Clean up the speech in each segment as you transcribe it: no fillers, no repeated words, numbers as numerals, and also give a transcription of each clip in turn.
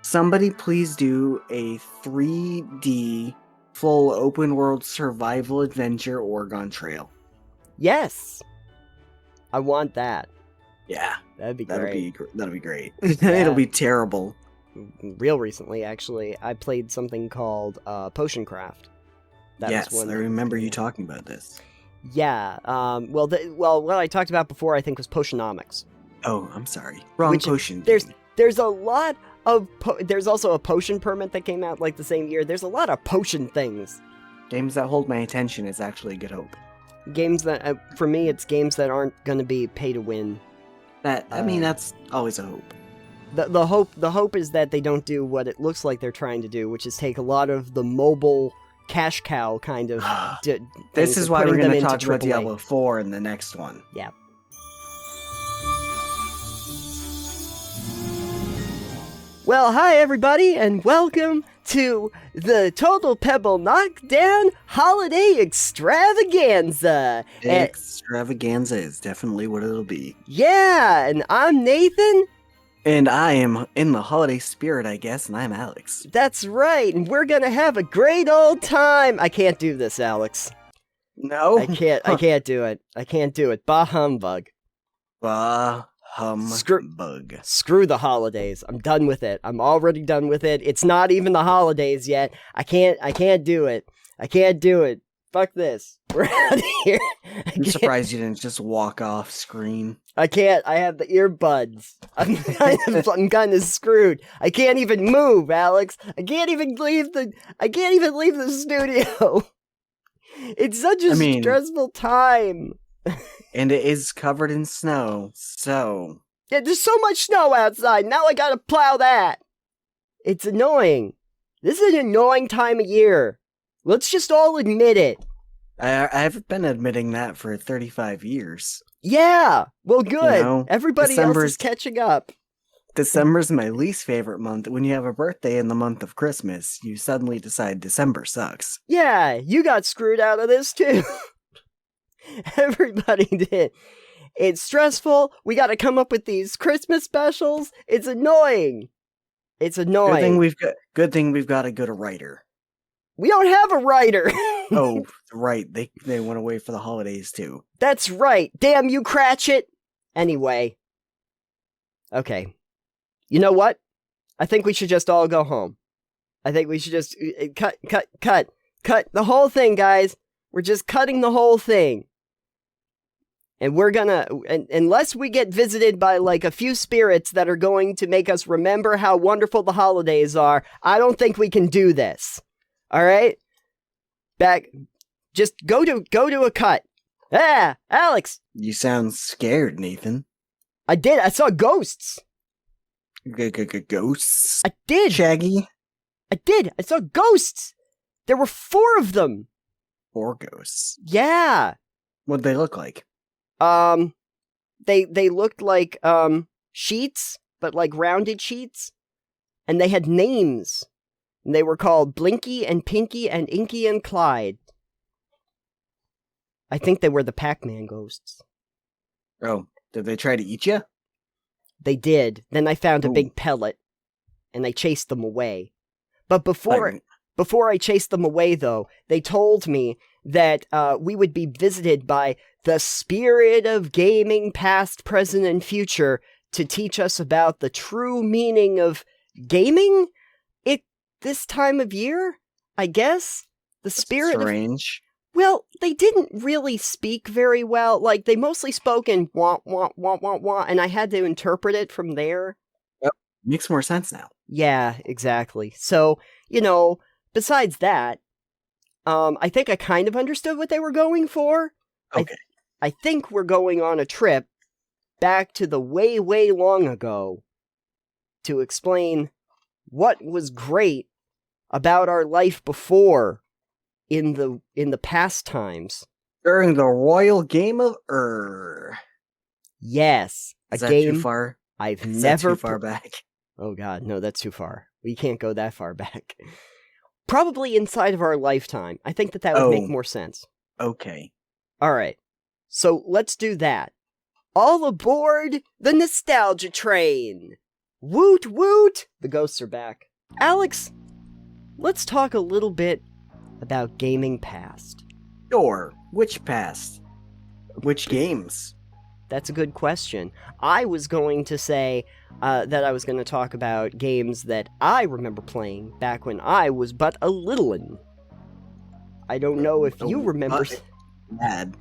Somebody please do a 3D full open world survival adventure Oregon Trail. Yes. I want that. Yeah. That'd be That'll great. be great. Yeah. It'll be terrible. Real recently, actually, I played something called Potion Craft. Yes, I remember you talking about this. Yeah. What I talked about before, I think, was Potionomics. Oh, I'm sorry. Wrong potion. There's a lot of there's also a potion permit that came out like the same year. There's a lot of potion things. Games that hold my attention is actually Good Hope. Games that, for me, it's games that aren't going to be pay to win. That's always a hope. The hope is that they don't do what it looks like they're trying to do, which is take a lot of the mobile cash cow kind of. This is why we're going to talk about Diablo 4 in the next one. Yeah. Well, hi everybody, and welcome to the Total Pebble Knockdown Holiday Extravaganza. Extravaganza is definitely what it'll be. Yeah, and I'm Nathan. And I am in the holiday spirit, I guess, and I'm Alex. That's right, and we're gonna have a great old time. I can't do this, Alex. No? I can't do it. I can't do it. Bah humbug. Bah humbug. Screw the holidays. I'm done with it. I'm already done with it. It's not even the holidays yet. I can't do it. I can't do it. Fuck this. We're out of here. I'm surprised you didn't just walk off screen. I can't. I have the earbuds. I'm kind of screwed. I can't even move, Alex. I can't even leave the studio. It's such a stressful time. And it is covered in snow, so... Yeah, there's so much snow outside. Now I gotta plow that. It's annoying. This is an annoying time of year. Let's just all admit it. I've been admitting that for 35 years. Yeah, well, good. You know, everybody else is catching up. December's my least favorite month. When you have a birthday in the month of Christmas, you suddenly decide December sucks. Yeah, you got screwed out of this too. Everybody did. It's stressful. We got to come up with these Christmas specials. It's annoying. It's annoying. Good thing we've got a good writer. We don't have a writer. Oh, right. They went away for the holidays too. That's right. Damn you, Cratchit. Anyway. Okay. You know what? I think we should just all go home. I think we should just cut the whole thing, guys. We're just cutting the whole thing. And we're gonna, unless we get visited by like a few spirits that are going to make us remember how wonderful the holidays are, I don't think we can do this. All right? Just go to a cut. Ah, Alex! You sound scared, Nathan. I did. I saw ghosts. Ghosts? I did. Shaggy? I did. I saw ghosts. There were 4 of them. 4 ghosts? Yeah. What'd they look like? They looked like, sheets, but like rounded sheets. And they had names. And they were called Blinky and Pinky and Inky and Clyde. I think they were the Pac Man ghosts. Oh, did they try to eat you? They did. Then I found a big pellet. And I chased them away. But before I chased them away, though, they told me that we would be visited by the spirit of gaming past, present, and future to teach us about the true meaning of gaming this time of year, I guess. The spirit strange. Well, they didn't really speak very well. Like, they mostly spoke in wah, wah, wah, wah, wah, and I had to interpret it from there. Yep. Makes more sense now. Yeah, exactly. So, besides that, I think I kind of understood what they were going for. Okay. I think we're going on a trip back to the way, way long ago to explain what was great about our life before in the past times. During the Royal Game of Yes. Is that too far? I've Is never... that too far back? Oh god, no, that's too far. We can't go that far back. Probably inside of our lifetime. I think that would make more sense. Okay. Alright. So let's do that. All aboard the nostalgia train. Woot woot! The ghosts are back. Alex, let's talk a little bit about gaming past. Sure. Which past? Which games? That's a good question. I was going to say that I was going to talk about games that I remember playing back when I was but a littlin. I don't know if you remember. Bad.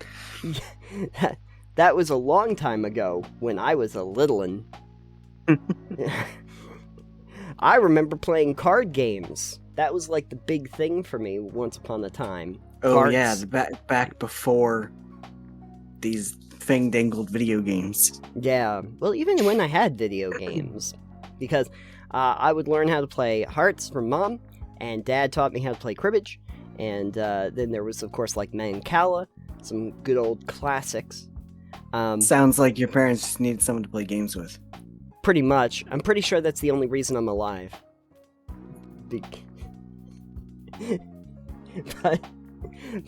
That was a long time ago when I was a littlin. I remember playing card games. That was like the big thing for me once upon a time. Oh Cards. yeah, back before these thing-dangled video games. Yeah, well, even when I had video games, because I would learn how to play Hearts from Mom, and Dad taught me how to play cribbage, and then there was, of course, like Mancala, some good old classics. Sounds like your parents just needed someone to play games with. Pretty much. I'm pretty sure that's the only reason I'm alive.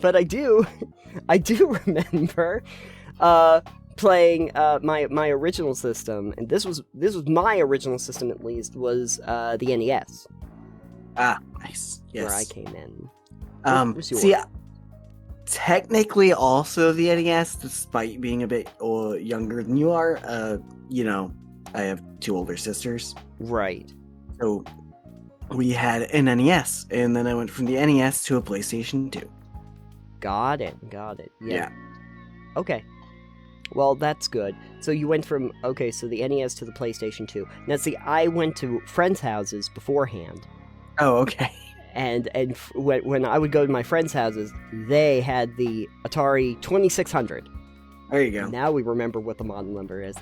But I do remember playing my original system, and this was my original system at least, was the NES. Ah, nice. Yes. Where I came in. See, technically also the NES, despite being a bit younger than you are. I have 2 older sisters. Right. So we had an NES, and then I went from the NES to a PlayStation 2. Got it. Yeah. Okay. Well, that's good. So you went from, so the NES to the PlayStation 2. Now, see, I went to friends' houses beforehand. Oh, okay. And when I would go to my friends' houses, they had the Atari 2600. There you go. Now we remember what the model number is.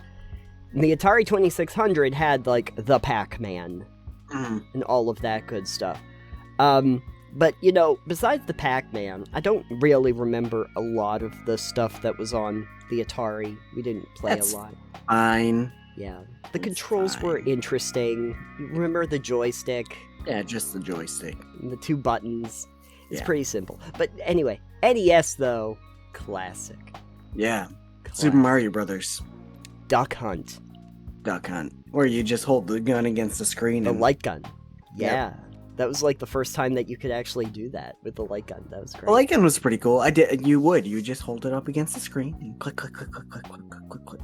And the Atari 2600 had, like, the Pac Man and all of that good stuff. But, besides the Pac Man, I don't really remember a lot of the stuff that was on the Atari. We didn't play a lot. Fine. Yeah. The controls were interesting. You remember the joystick? Yeah, just the joystick. And the 2 buttons. It's Yeah. pretty simple. But anyway, NES, though, classic. Yeah. Classic. Super Mario Brothers. Duck Hunt. Duck Hunt. Where you just hold the gun against the screen. The and... light gun. Yeah. Yep. That was like the first time that you could actually do that with the light gun. That was great. The light gun was pretty cool. You just hold it up against the screen and click, click, click, click, click, click, click, click, click.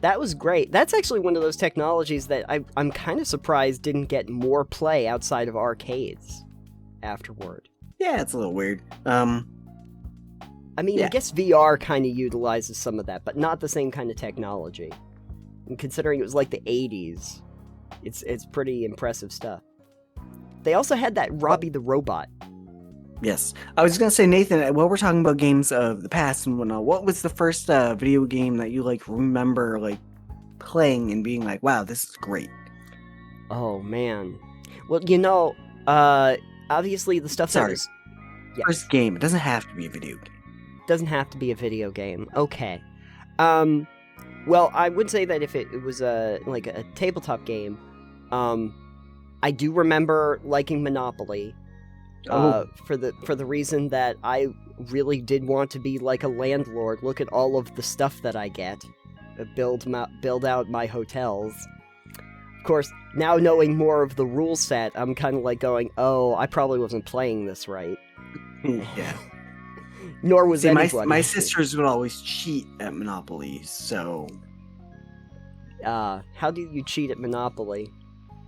That was great. That's actually one of those technologies that I'm kind of surprised didn't get more play outside of arcades afterward. Yeah, it's a little weird. I mean, Yeah. I guess VR kind of utilizes some of that, but not the same kind of technology. And considering it was like the 80s, it's pretty impressive stuff. They also had that Robbie the Robot. Yes. I was going to say, Nathan, while we're talking about games of the past and whatnot, what was the first video game that you, remember, playing and being like, wow, this is great? Oh, man. Well, obviously the stuff that was... Yeah. First game. It doesn't have to be a video game. Doesn't have to be a video game. Okay. Well, I would say that if it was a tabletop game, I do remember liking Monopoly. For the reason that I really did want to be like a landlord. Look at all of the stuff that I get. Build out my hotels. Of course, now knowing more of the rule set, I'm kind of like going, oh, I probably wasn't playing this right. Yeah. Nor was anyone. My sisters would always cheat at Monopoly, so... How do you cheat at Monopoly?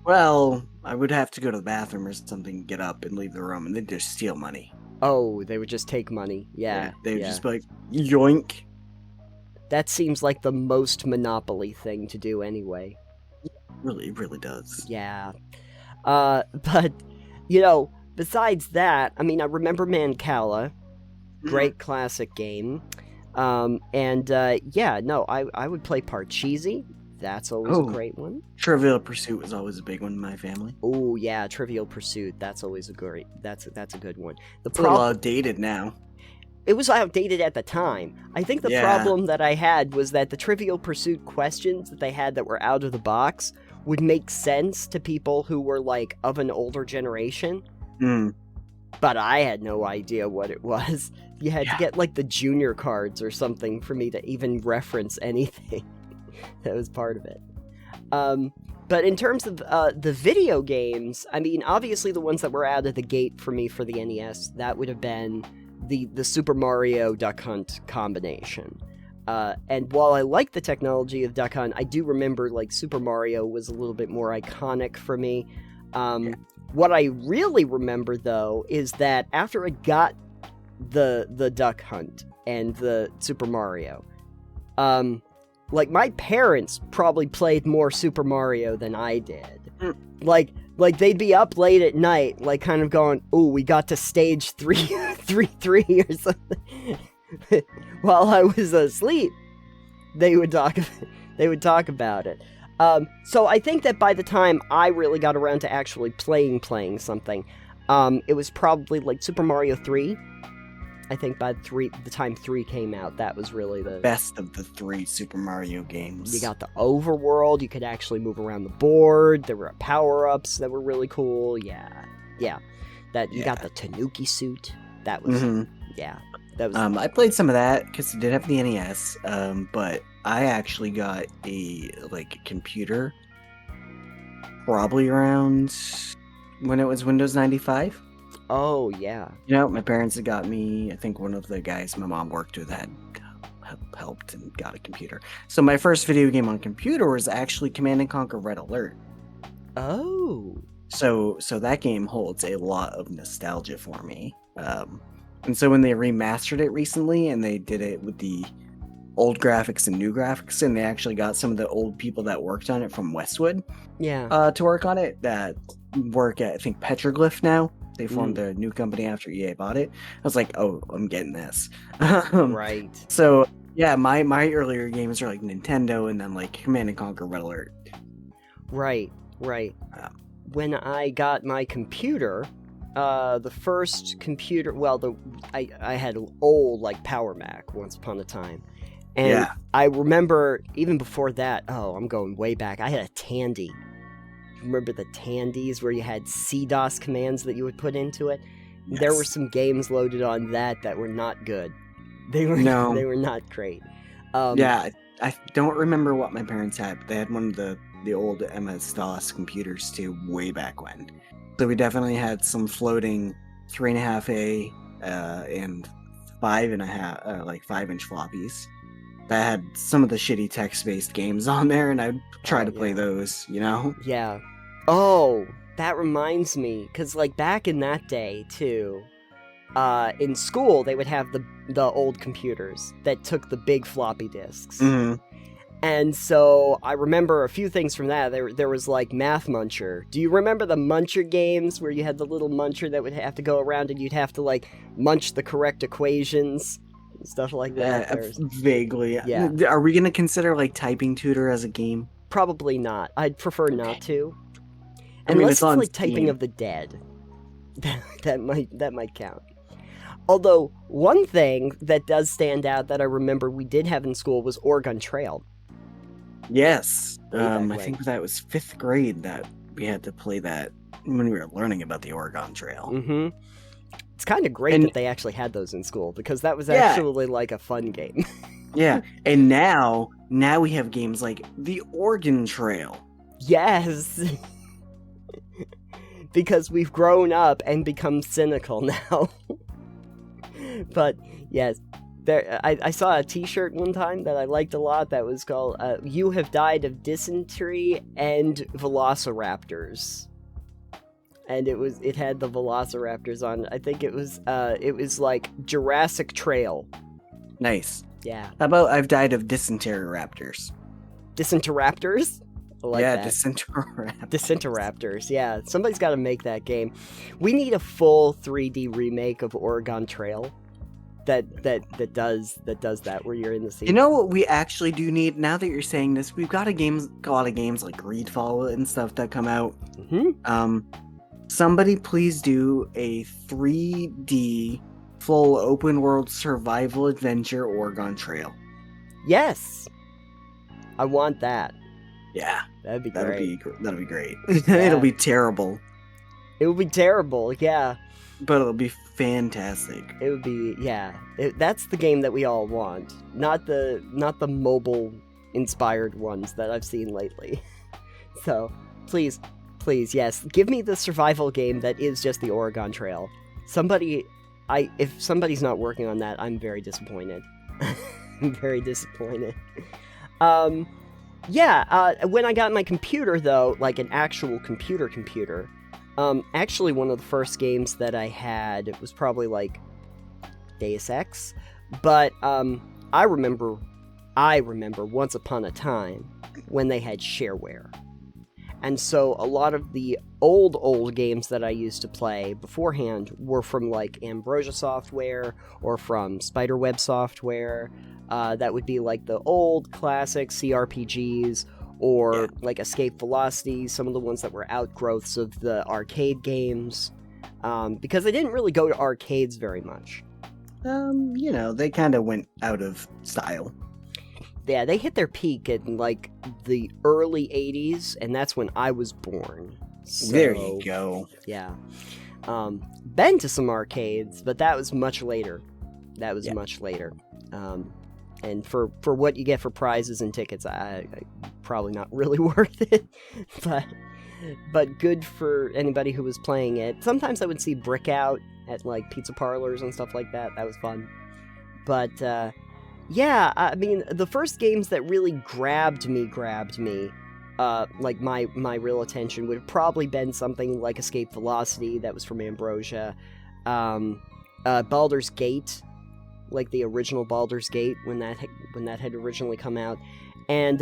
Well, I would have to go to the bathroom or something, get up and leave the room, and they'd just steal money. Oh, they would just take money. Yeah. They would just be like, yoink. That seems like the most Monopoly thing to do anyway. It really does. Yeah. But, besides that, I mean, I remember Mancala. Great classic game. I would play Parcheesi. That's always a great one. Trivial Pursuit was always a big one in my family. Oh yeah, Trivial Pursuit. That's always that's a good one. It's a little outdated now. It was outdated at the time. I think the problem that I had was that the Trivial Pursuit questions that they had that were out of the box would make sense to people who were of an older generation. But I had no idea what it was. You had to get the junior cards or something for me to even reference anything. That was part of it. But in terms of the video games, I mean, obviously the ones that were out of the gate for me for the NES, that would have been the Super Mario Duck Hunt combination. And while I like the technology of Duck Hunt, I do remember, like, Super Mario was a little bit more iconic for me. What I really remember, though, is that after I got the Duck Hunt and the Super Mario, like, my parents probably played more Super Mario than I did. Like they'd be up late at night, like, kind of going, "Ooh, we got to stage 3 or something." While I was asleep, they would talk about it. So I think that by the time I really got around to actually playing something, it was probably like Super Mario 3. I think by the time 3 came out, that was really the best of the 3 Super Mario games. You got the overworld, you could actually move around the board, there were power-ups that were really cool, you got the Tanuki suit, that was, that was... I played some of that, because I did have the NES, but I actually got a computer, probably around when it was Windows 95. Oh, yeah. You know, my parents had got me, I think one of the guys my mom worked with had helped and got a computer. So my first video game on computer was actually Command & Conquer Red Alert. Oh. So that game holds a lot of nostalgia for me. And so when they remastered it recently and they did it with the old graphics and new graphics, and they actually got some of the old people that worked on it from Westwood to work on it, that work at, I think, Petroglyph now. They formed a new company after EA bought it. I was like, oh, I'm getting this. Right. So, yeah, my earlier games are like Nintendo and then like Command & Conquer Red Alert. Right. When I got my computer, the first computer, I had an old, like, Power Mac once upon a time. And I remember, even before that, I'm going way back, I had a Tandy. Remember the Tandies where you had CDOS commands that you would put into it? Yes. There were some games loaded on that were not good. They were not great. I don't remember what my parents had, but they had one of the old MS-DOS computers too, way back when. So we definitely had some floating 3.5A and 5.5 floppies that had some of the shitty text-based games on there, and I'd try to play those, you know? Yeah. Oh, that reminds me, because, like, back in that day, too, in school, they would have the old computers that took the big floppy disks. Mm-hmm. And so I remember a few things from that. There was, like, Math Muncher. Do you remember the Muncher games where you had the little muncher that would have to go around and you'd have to, like, munch the correct equations? Stuff like that. Vaguely. Yeah. Are we going to consider, like, Typing Tutor as a game? Probably not. I'd prefer not to. I mean, Unless it's like Steam. Typing of the Dead. that might count. Although, one thing that does stand out that I remember we did have in school was Oregon Trail. Yes. I think that was 5th grade that we had to play that when we were learning about the Oregon Trail. Mm-hmm. It's kind of great that they actually had those in school, because that was actually like a fun game. Yeah, and now we have games like the Oregon Trail. Yes! Because we've grown up and become cynical now. But, yes, I saw a t-shirt one time that I liked a lot that was called, You Have Died of Dysentery and Velociraptors. And it had the Velociraptors on. I think it was like Jurassic Trail. Nice. Yeah. How about I've died of Dysentery Raptors? Dysenteraptors? I like that. Dysenteraptors. Dysenteraptors, yeah. Somebody's got to make that game. We need a full 3D remake of Oregon Trail that does that where you're in the sea. You know what we actually do need, now that you're saying this, we've got a lot of games like Greedfall and stuff that come out. Mm-hmm. Somebody please do a 3D full open world survival adventure Oregon Trail. Yes. I want that. Yeah. That'd be great. That'll be great. Yeah. It'll be terrible. It would be terrible, yeah. But it'll be fantastic. It would be, yeah. That's the game that we all want. Not the mobile inspired ones that I've seen lately. So, please, yes, give me the survival game that is just the Oregon Trail. If somebody's not working on that, I'm very disappointed. I'm very disappointed. When I got my computer, though, like an actual computer, actually one of the first games that I had was probably, like, Deus Ex, but, I remember once upon a time when they had shareware. And so a lot of the old games that I used to play beforehand were from, like, Ambrosia Software or from Spiderweb Software. That would be, like, the old classic CRPGs or, like, Escape Velocity, some of the ones that were outgrowths of the arcade games, because they didn't really go to arcades very much. They kind of went out of style. Yeah, they hit their peak in, like, the early 80s, and that's when I was born. So, there you go. Yeah. Been to some arcades, but that was much later. Much later. And for what you get for prizes and tickets, I probably not really worth it. But good for anybody who was playing it. Sometimes I would see Brick out at, like, pizza parlors and stuff like that. That was fun. But, yeah, I mean, the first games that really grabbed me, like, my real attention would have probably been something like Escape Velocity, that was from Ambrosia, Baldur's Gate, like the original Baldur's Gate, when that had originally come out, and,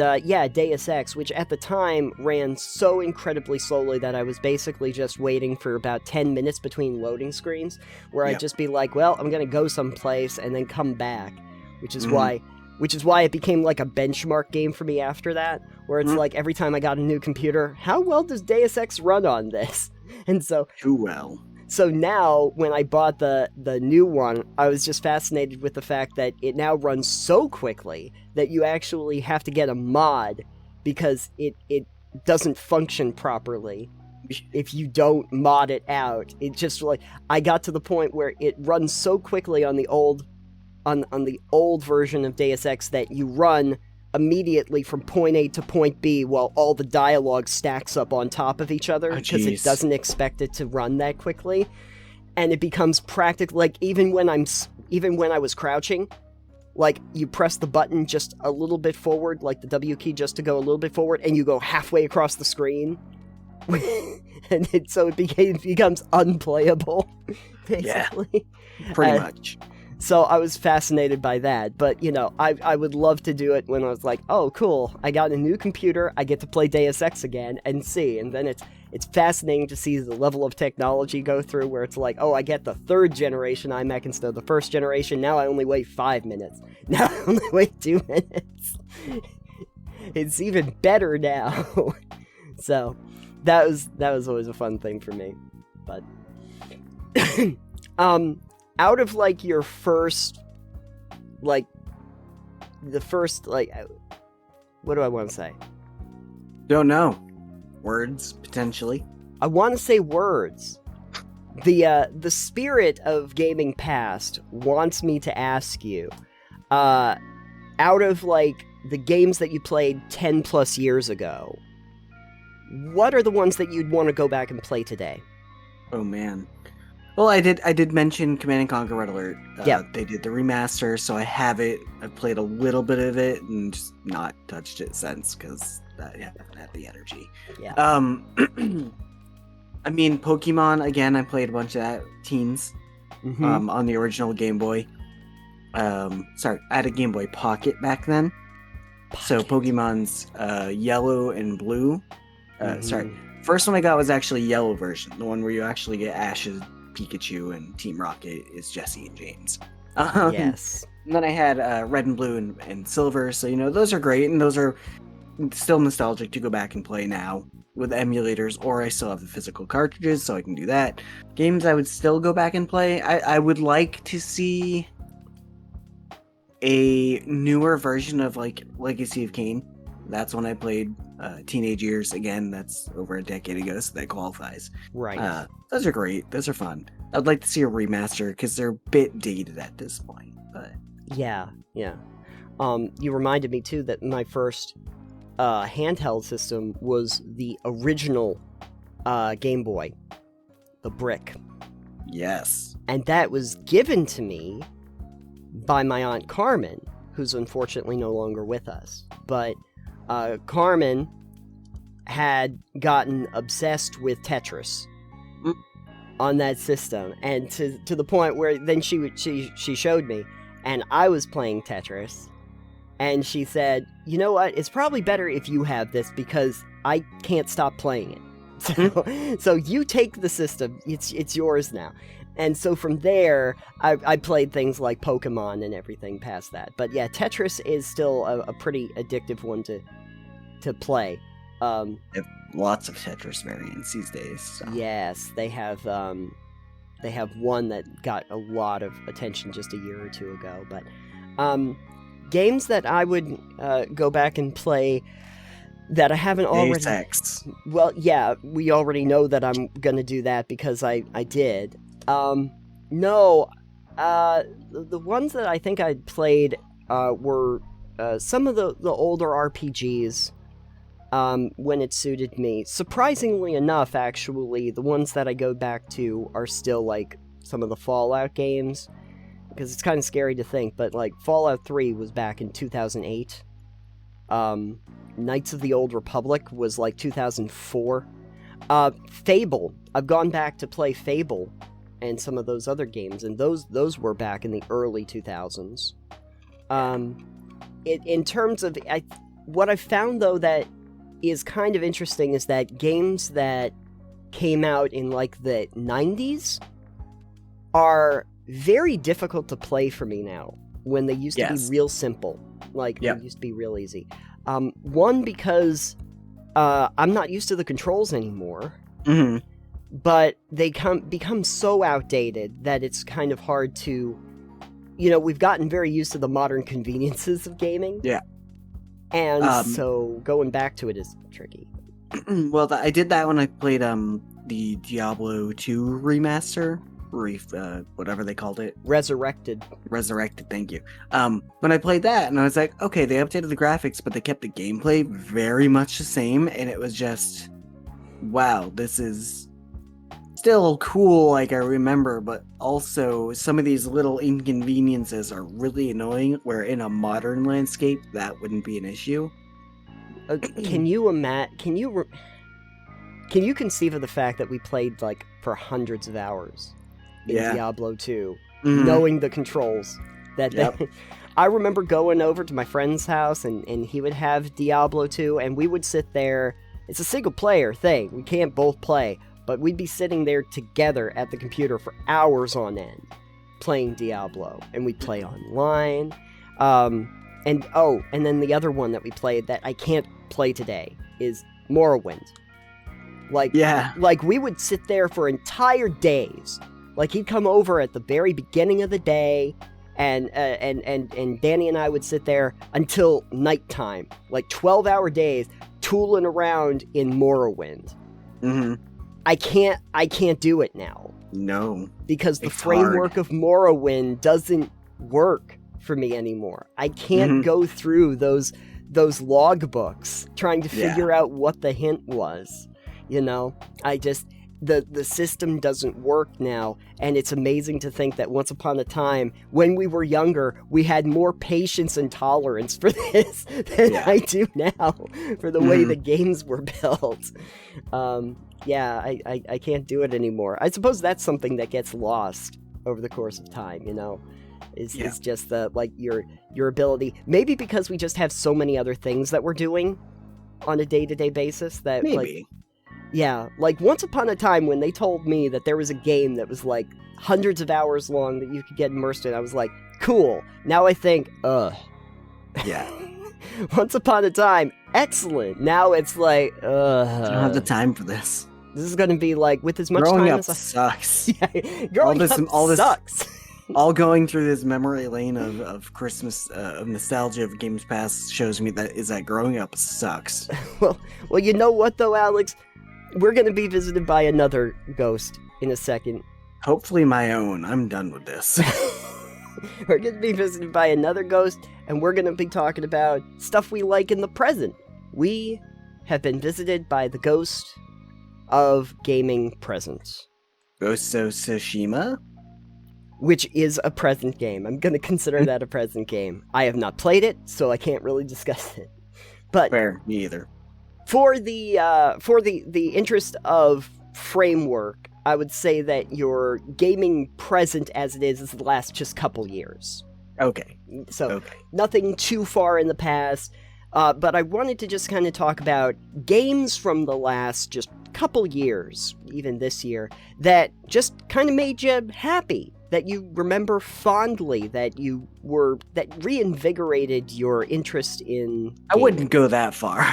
Deus Ex, which at the time ran so incredibly slowly that I was basically just waiting for about 10 minutes between loading screens, where I'd just be like, well, I'm gonna go someplace and then come back. Which is why it became like a benchmark game for me after that, where it's like every time I got a new computer, how well does Deus Ex run on this? And so too well. So now, when I bought the new one, I was just fascinated with the fact that it now runs so quickly that you actually have to get a mod because it doesn't function properly if you don't mod it out. It just, like, I got to the point where it runs so quickly on the old version of Deus Ex that you run immediately from point A to point B while all the dialogue stacks up on top of each other because it doesn't expect it to run that quickly, and it becomes practical. Like, even when I was crouching, like, you press the button just a little bit forward, like the W key just to go a little bit forward, and you go halfway across the screen, and it becomes unplayable, basically. Yeah, pretty much. So I was fascinated by that, but, I would love to do it when I was like, oh, cool, I got a new computer, I get to play Deus Ex again, and then it's fascinating to see the level of technology go through, where it's like, oh, I get the 3rd generation iMac instead of the 1st generation, now I only wait 5 minutes, now I only wait 2 minutes, it's even better now, so that was always a fun thing for me, but, out of, like, your first, like, what do I want to say? Don't know. Words, potentially. I want to say words. The spirit of Gaming Past wants me to ask you, out of, like, the games that you played 10 plus years ago, what are the ones that you'd want to go back and play today? Oh, man. Well, I did mention Command & Conquer Red Alert. They did the remaster, so I have it. I've played a little bit of it and just not touched it since because I haven't had the energy. Yeah. I mean, Pokemon, again, I played a bunch of that, teens, on the original Game Boy. Sorry, I had a Game Boy Pocket back then. So Pokemon's Yellow and Blue. Sorry, first one I got was actually Yellow version, the one where you actually get Ash's Pikachu, and Team Rocket is Jesse and James. Yes. And then I had Red and Blue and Silver, so those are great, and those are still nostalgic to go back and play now with emulators, or I still have the physical cartridges, so I can do that. Games I would still go back and play. I would like to see a newer version of, like, Legacy of Kain. That's when I played teenage years. Again, that's over a decade ago, so that qualifies. Right. Those are great. Those are fun. I'd like to see a remaster because they're a bit dated at this point. But yeah. You reminded me too that my first handheld system was the original Game Boy, the brick. Yes. And that was given to me by my Aunt Carmen, who's unfortunately no longer with us. But Carmen had gotten obsessed with Tetris on that system, and to the point where then she showed me, and I was playing Tetris, and she said, "You know what? It's probably better if you have this because I can't stop playing it. So you take the system. It's yours now." And so from there, I played things like Pokemon and everything past that. But yeah, Tetris is still a pretty addictive one to play. Lots of Tetris variants these days. So. Yes, they have one that got a lot of attention just a year or two ago. But games that I would go back and play that I haven't already... Deus Ex. Well, yeah, we already know that I'm going to do that because I did. No, the ones that I think I played were some of the older RPGs when it suited me. Surprisingly enough, actually, the ones that I go back to are still like some of the Fallout games, because it's kind of scary to think, but like Fallout 3 was back in 2008. Knights of the Old Republic was like 2004. Fable, I've gone back to play Fable and some of those other games, and those were back in the early 2000s. In terms of what I found though that is kind of interesting is that games that came out in like the 90s are very difficult to play for me now, when they used to be real simple. Like, they used to be real easy. One, because I'm not used to the controls anymore, but they become so outdated that it's kind of hard to... we've gotten very used to the modern conveniences of gaming. Yeah. And so going back to it is tricky. Well, I did that when I played the Diablo 2 remaster, whatever they called it. Resurrected, thank you. When I played that, and I was like, okay, they updated the graphics, but they kept the gameplay very much the same, and it was just, wow, this is still cool like I remember, but also some of these little inconveniences are really annoying, where in a modern landscape, that wouldn't be an issue. Can you conceive of the fact that we played like for hundreds of hours in Diablo 2, knowing the controls? I remember going over to my friend's house, and he would have Diablo 2, and we would sit there. It's a single player thing. We can't both play, but we'd be sitting there together at the computer for hours on end playing Diablo, and we'd play online. And then the other one that we played that I can't play today is Morrowind. Like we would sit there for entire days. Like, he'd come over at the very beginning of the day, and Danny and I would sit there until nighttime, like 12-hour days, tooling around in Morrowind. I can't do it now. No. Because the framework of Morrowind doesn't work for me anymore. I can't go through those logbooks trying to figure out what the hint was. The system doesn't work now, and it's amazing to think that once upon a time, when we were younger, we had more patience and tolerance for this than I do now, for the way the games were built. I can't do it anymore. I suppose that's something that gets lost over the course of time, is just your ability. Maybe because we just have so many other things that we're doing on a day-to-day basis that maybe. Like once upon a time when they told me that there was a game that was like hundreds of hours long that you could get immersed in, I was like, cool. Now I think, ugh. Yeah. Once upon a time, excellent. Now it's like, ugh. I don't have the time for this. This is going to be like, with as much growing time up as I... sucks. Growing up sucks. All going through this memory lane of Christmas, of nostalgia of games past shows me that growing up sucks. Well, you know what though, Alex? We're going to be visited by another ghost in a second. Hopefully my own. I'm done with this. We're going to be visited by another ghost, and we're going to be talking about stuff we like in the present. we have been visited by the ghost of gaming present. Ghost of Tsushima? Which is a present game. I'm going to consider that a present game. I have not played it, so I can't really discuss it. But Fair, me either. For the interest of framework, I would say that your gaming present as it is the last just couple years. Okay. So nothing too far in the past. But I wanted to just kind of talk about games from the last just couple years, even this year, that just kind of made you happy, that you remember fondly, that reinvigorated your interest in gaming. I wouldn't go that far.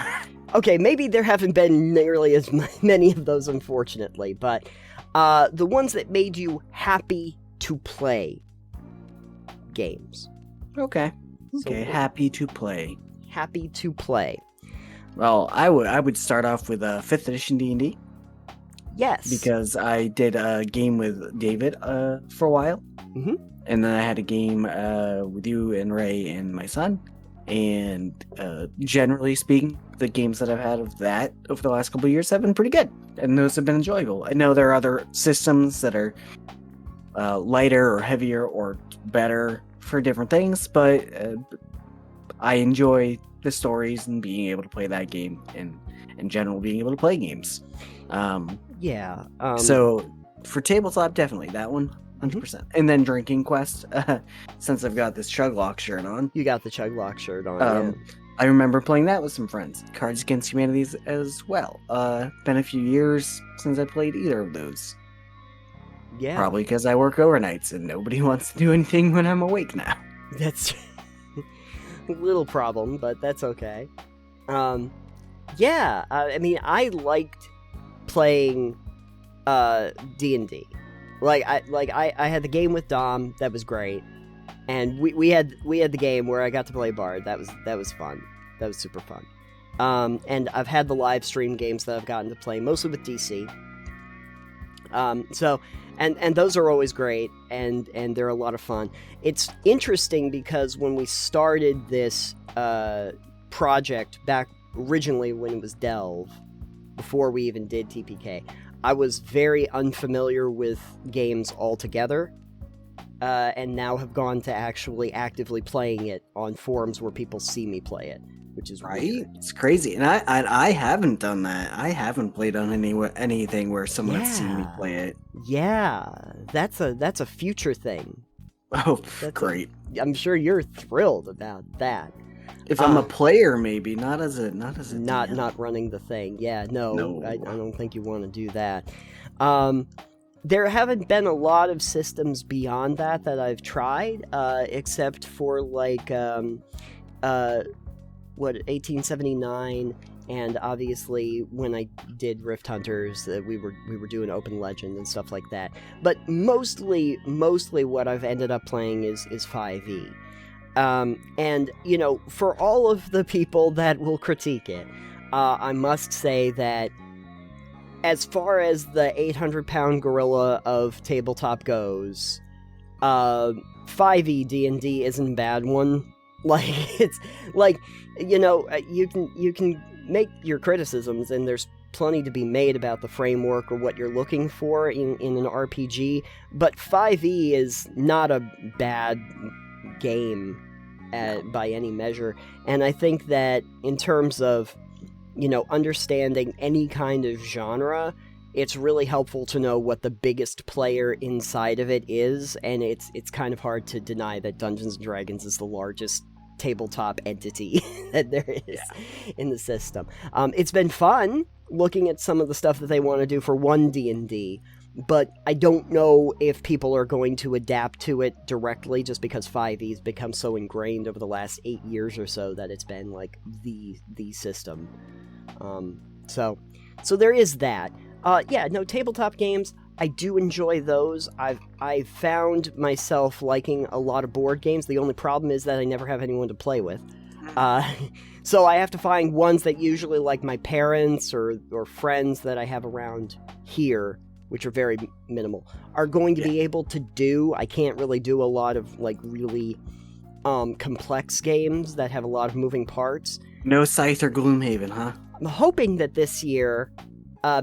Okay, maybe there haven't been nearly as many of those, unfortunately, but the ones that made you happy to play games. Okay. So, Happy to play. Happy to play. Well, I would start off with 5th edition D&D. Yes. Because I did a game with David for a while. Mm-hmm. And then I had a game with you and Ray and my son. And generally speaking, the games that I've had of that over the last couple of years have been pretty good. And those have been enjoyable. I know there are other systems that are lighter or heavier or better for different things, but I enjoy the stories and being able to play that game, and in general being able to play games. So for tabletop, definitely that one, 100%. Mm-hmm. And then Drinking Quest, since I've got this Chuglock shirt on. You got the Chuglock shirt on, yeah. I remember playing that with some friends. Cards Against Humanity as well. Been a few years since I played either of those. Yeah. Probably because I work overnights and nobody wants to do anything when I'm awake now. That's a little problem, but that's okay. I mean, I liked playing D&D. I had the game with Dom, that was great. And we had the game where I got to play Bard. That was fun. That was super fun. And I've had the live stream games that I've gotten to play, mostly with DC. And those are always great, and they're a lot of fun. It's interesting because when we started this project back originally when it was Delve, before we even did TPK, I was very unfamiliar with games altogether, and now have gone to actually actively playing it on forums where people see me play it, which is right. Weird. It's crazy, and I haven't done that. I haven't played on anything where someone has seen me play it. Yeah, that's a future thing. Oh, great! I'm sure you're thrilled about that. If I'm a player, maybe not as a not running the thing. Yeah, no. I don't think you want to do that. There haven't been a lot of systems beyond that I've tried, except for 1879, and obviously when I did Rift Hunters, we were doing Open Legend and stuff like that. But mostly what I've ended up playing is 5e. And for all of the people that will critique it, I must say that as far as the 800-pound gorilla of tabletop goes, 5e D&D isn't a bad one. It's you can make your criticisms, and there's plenty to be made about the framework or what you're looking for in an RPG, but 5e is not a bad game by any measure. And I think that in terms of understanding any kind of genre, it's really helpful to know what the biggest player inside of it is, and it's kind of hard to deny that Dungeons & Dragons is the largest tabletop entity that there is in the system. It's been fun looking at some of the stuff that they want to do for 1D&D, but I don't know if people are going to adapt to it directly, just because 5e's become so ingrained over the last 8 years or so that it's been like the system. So there is that. Tabletop games, I do enjoy those. I've found myself liking a lot of board games. The only problem is that I never have anyone to play with. So I have to find ones that usually like my parents or friends that I have around here, which are very minimal, are going to be able to do. I can't really do a lot of really complex games that have a lot of moving parts. No Scythe or Gloomhaven, huh? I'm hoping that this year,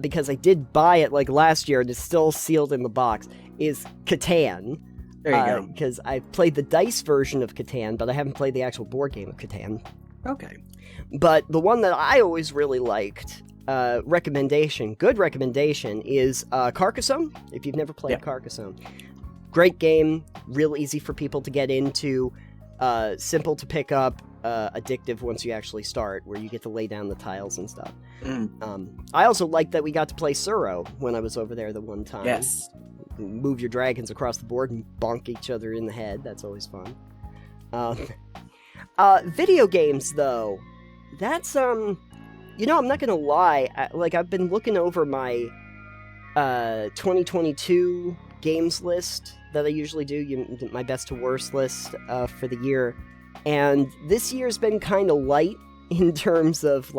because I did buy it like last year and it's still sealed in the box, is Catan. There you go. Because I played the dice version of Catan, but I haven't played the actual board game of Catan. Okay. But the one that I always really liked, good recommendation, is Carcassonne, if you've never played Carcassonne. Great game, real easy for people to get into, simple to pick up, addictive once you actually start, where you get to lay down the tiles and stuff. I also liked that we got to play Suro when I was over there the one time. Yes. Move your dragons across the board and bonk each other in the head. That's always fun. Video games, though. That's, I'm not gonna lie. I've been looking over my 2022 games list that I usually do, my best to worst list for the year. And this year's been kind of light in terms of,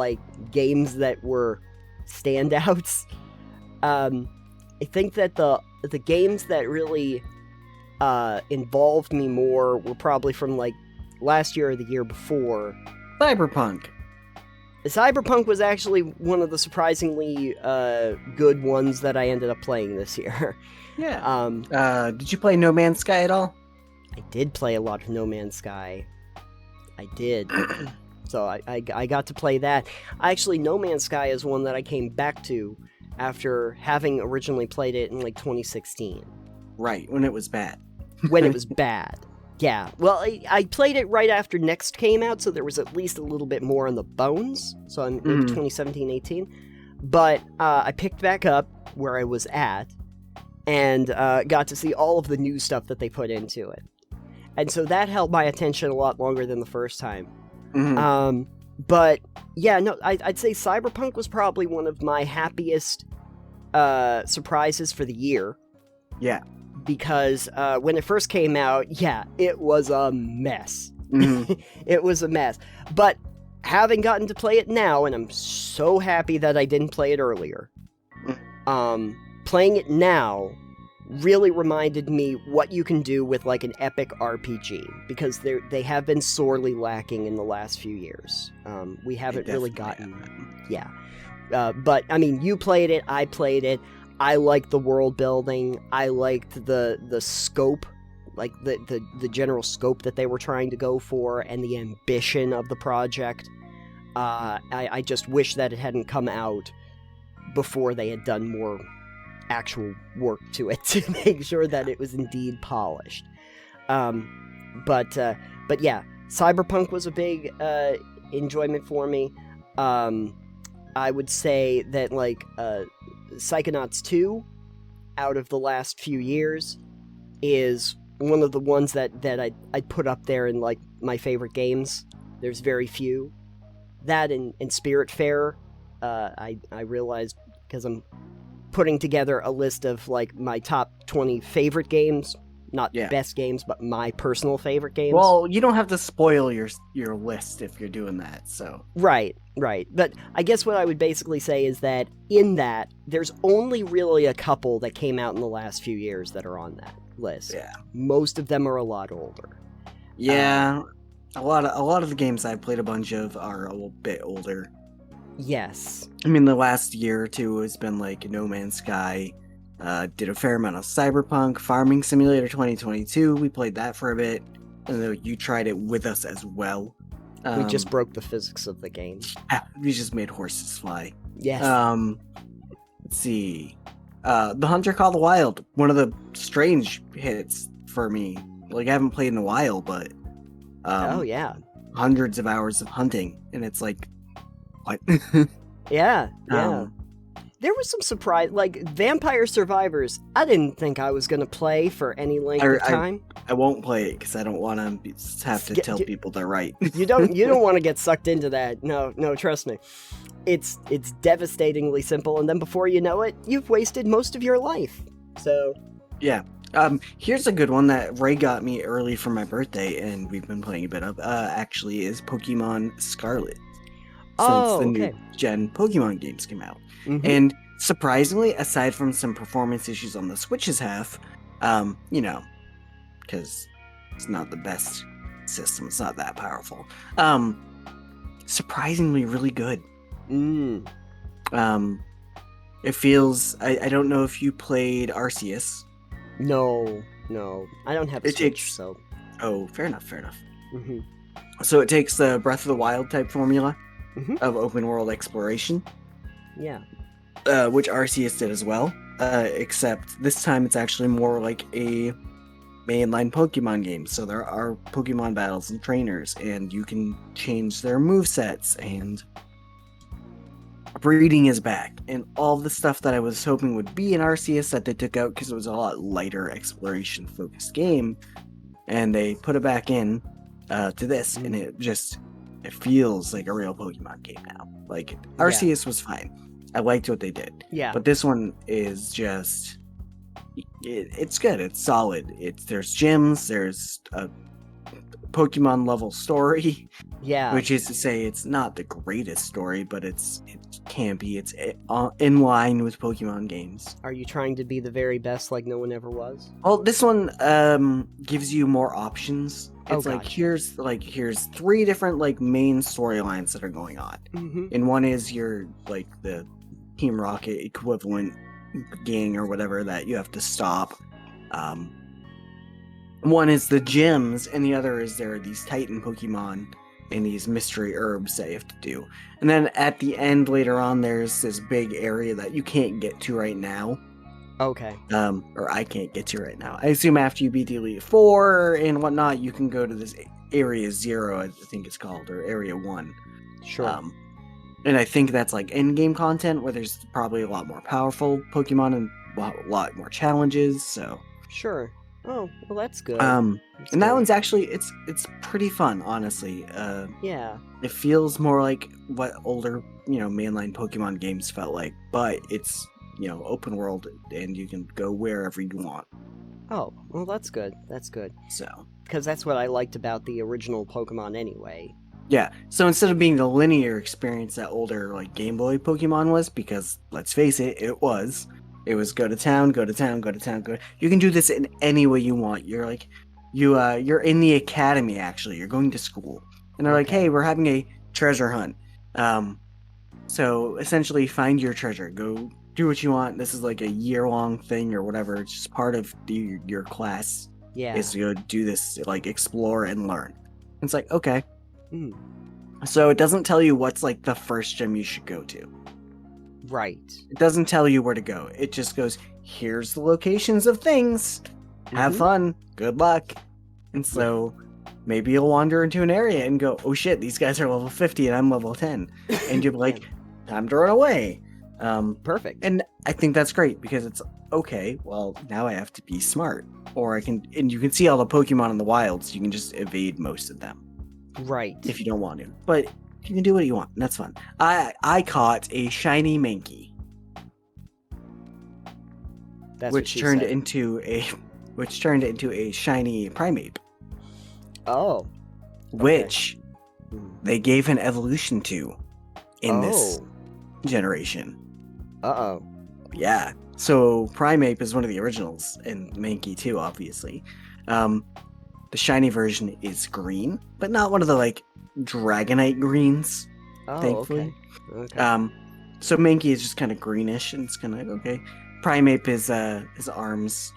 games that were standouts. I think that the games that really involved me more were probably from, last year or the year before. Cyberpunk. Cyberpunk was actually one of the surprisingly good ones that I ended up playing this year. Yeah. Did you play No Man's Sky at all? I did play a lot of No Man's Sky. I did. So I got to play that. Actually, No Man's Sky is one that I came back to after having originally played it in 2016. Right, when it was bad. When it was bad. Yeah, well, I played it right after Next came out, so there was at least a little bit more on the bones, so I'm in 2017-18. But I picked back up where I was at, and got to see all of the new stuff that they put into it. And so that held my attention a lot longer than the first time. But, yeah, no, I'd say Cyberpunk was probably one of my happiest surprises for the year. Yeah. Because when it first came out, it was a mess. It was a mess. But having gotten to play it now, and I'm so happy that I didn't play it earlier, playing it now really reminded me what you can do with an epic RPG, because they have been sorely lacking in the last few years. We haven't really gotten... Yeah. But, I mean, you played it, I played it. I liked the world building. I liked the scope, the general scope that they were trying to go for, and the ambition of the project. I just wish that it hadn't come out before they had done more actual work to it to make sure that it was indeed polished. But yeah, Cyberpunk was a big enjoyment for me. I would say that Psychonauts 2, out of the last few years, is one of the ones that I'd put up there in my favorite games. There's very few. That and Spiritfarer, I realized, because I'm putting together a list of my top 20 favorite games. Not best games, but my personal favorite games. Well, you don't have to spoil your list if you're doing that, so... Right. But I guess what I would basically say is that in that, there's only really a couple that came out in the last few years that are on that list. Yeah. Most of them are a lot older. Yeah. A lot of the games I've played a bunch of are a little bit older. Yes. I mean, the last year or two has been No Man's Sky... did a fair amount of Cyberpunk, Farming Simulator 2022. We played that for a bit, and then you tried it with us as well. We just broke the physics of the game. We just made horses fly. Yes. Let's see. The Hunter Call the Wild, one of the strange hits for me. I haven't played in a while, but oh yeah, hundreds of hours of hunting, and it's what? Yeah. There was some surprise, Vampire Survivors. I didn't think I was going to play for any length of time. I won't play it because I don't want to have to tell people they're right. You don't want to get sucked into that. No, trust me. It's devastatingly simple, and then before you know it, you've wasted most of your life. So yeah. Here's a good one that Ray got me early for my birthday, and we've been playing a bit of. Actually, is Pokemon Scarlet. Since the new gen Pokemon games came out. And surprisingly, aside from some performance issues on the Switch's half, because it's not the best system, it's not that powerful. surprisingly really good. Mm. It feels. I don't know if you played Arceus. No. I don't have a It Switch, takes- so. Oh, fair enough. Hmm. So it takes the Breath of the Wild type formula Mhm. of open world exploration, Yeah. which Arceus did as well. Except this time it's actually more like a mainline Pokemon game. So there are Pokemon battles and trainers, and you can change their movesets, and breeding is back, and all the stuff that I was hoping would be in Arceus that they took out because it was a lot lighter exploration focused game, and they put it back in to this, and it feels like a real Pokemon game now. Like Arceus was fine. I liked what they did. Yeah. But this one is just it's good. It's solid. There's gyms, there's a Pokemon level story, Yeah. which is to say it's not the greatest story, but it can be. It's in line with Pokemon games. Are you trying to be the very best like no one ever was? Well, this one gives you more options. It's gotcha. here's 3 different like main storylines that are going on. Mm-hmm. And one is your like the Team Rocket equivalent gang or whatever that you have to stop. One is the gyms, and the other is there are these Titan Pokemon and these mystery herbs that you have to do. And then at the end later on, there's this big area that you can't get to right now. Okay. Or I can't get to right now. I assume after you beat the Elite Four and whatnot, you can go to this Area 0, I think it's called, or Area 1. Sure. And I think that's like in-game content where there's probably a lot more powerful Pokemon and a lot more challenges, so... Sure. Oh, well that's good. And that one's actually, it's pretty fun, honestly. Yeah. It feels more like what older, mainline Pokemon games felt like, but it's, open world, and you can go wherever you want. Oh, well that's good. That's good. So... Because that's what I liked about the original Pokemon anyway. Yeah, so instead of being the linear experience that older like Game Boy Pokemon was, because let's face it, it was go to town, go to town, go to town, go. You can do this in any way you want. You're like, you're in the academy actually. You're going to school, and they're like, hey, we're having a treasure hunt. So essentially, find your treasure. Go do what you want. This is like a year-long thing or whatever. It's just part of your class. Yeah. Is to go do this, like explore and learn. It's like okay. Mm. So it doesn't tell you what's like the first gym you should go to. Right. It doesn't tell you where to go. It just goes, here's the locations of things. Have fun. Good luck. And so maybe you'll wander into an area and go, oh shit, these guys are level 50 and I'm level 10. And you'll be like, time to run away. Perfect. And I think that's great because it's okay, well, now I have to be smart. Or and you can see all the Pokemon in the wild, so you can just evade most of them. Right. If you don't want to. But you can do what you want, and that's fun. I caught a shiny Mankey. That's which turned into a shiny Primeape. Oh. Which they gave an evolution to in this generation. Uh-oh. Yeah. So Primeape is one of the originals, and Mankey too, obviously. The shiny version is green, but not one of the like Dragonite greens. Thankfully. Okay. So Mankey is just kind of greenish, and it's kind of like okay. Primeape is his arms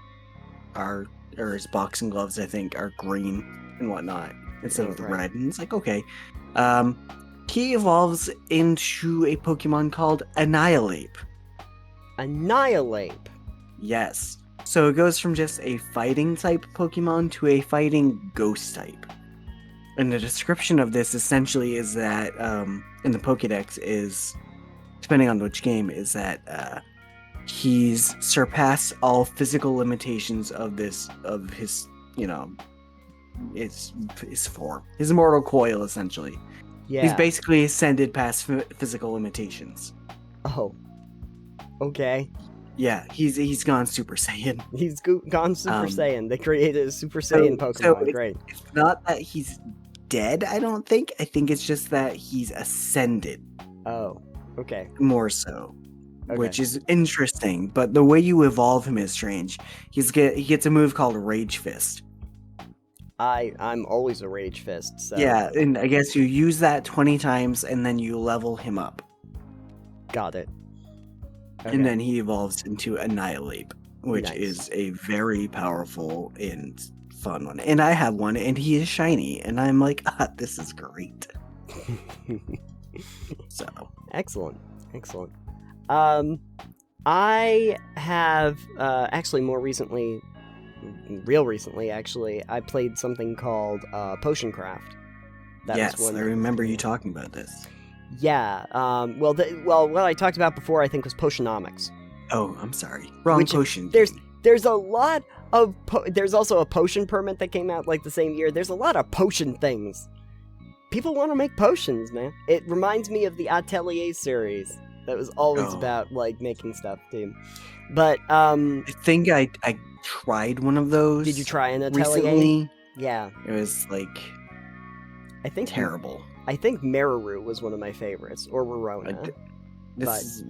or his boxing gloves, I think, are green and whatnot instead of the red, and it's like okay. He evolves into a Pokemon called Annihilate. Annihilate. Yes. So it goes from just a fighting type Pokemon to a fighting ghost type. And the description of this essentially is that, in the Pokedex is, depending on which game, is that he's surpassed all physical limitations of his, his form. His immortal coil, essentially. Yeah. He's basically ascended past physical limitations. Oh. Okay. Yeah, he's gone Super Saiyan. He's gone Super Saiyan. They created a Super Saiyan Pokemon. Great. It's not that he's dead, I don't think. I think it's just that he's ascended. Oh, okay. More so. Okay. Which is interesting, but the way you evolve him is strange. He gets a move called Rage Fist. I'm always a rage fist. So Yeah, and I guess you use that 20 times, and then you level him up. got it. Okay. And then he evolves into Annihilate, which Nice. is a very powerful and fun one. And I have one, and he is shiny, and I'm like, this is great. So Excellent. I have actually real recently actually, I played something called Potion Craft. yes, I remember you talking about this. Yeah. What I talked about before I think was Potionomics. Oh, I'm sorry. Wrong potion. There's a lot of there's also a potion permit that came out like the same year. There's a lot of potion things. People want to make potions, man. It reminds me of the Atelier series that was always about like making stuff too. But I think I tried one of those. Did you try an Atelier? Recently? Yeah. It was like I think terrible. I think Meru was one of my favorites, or Rorona. This is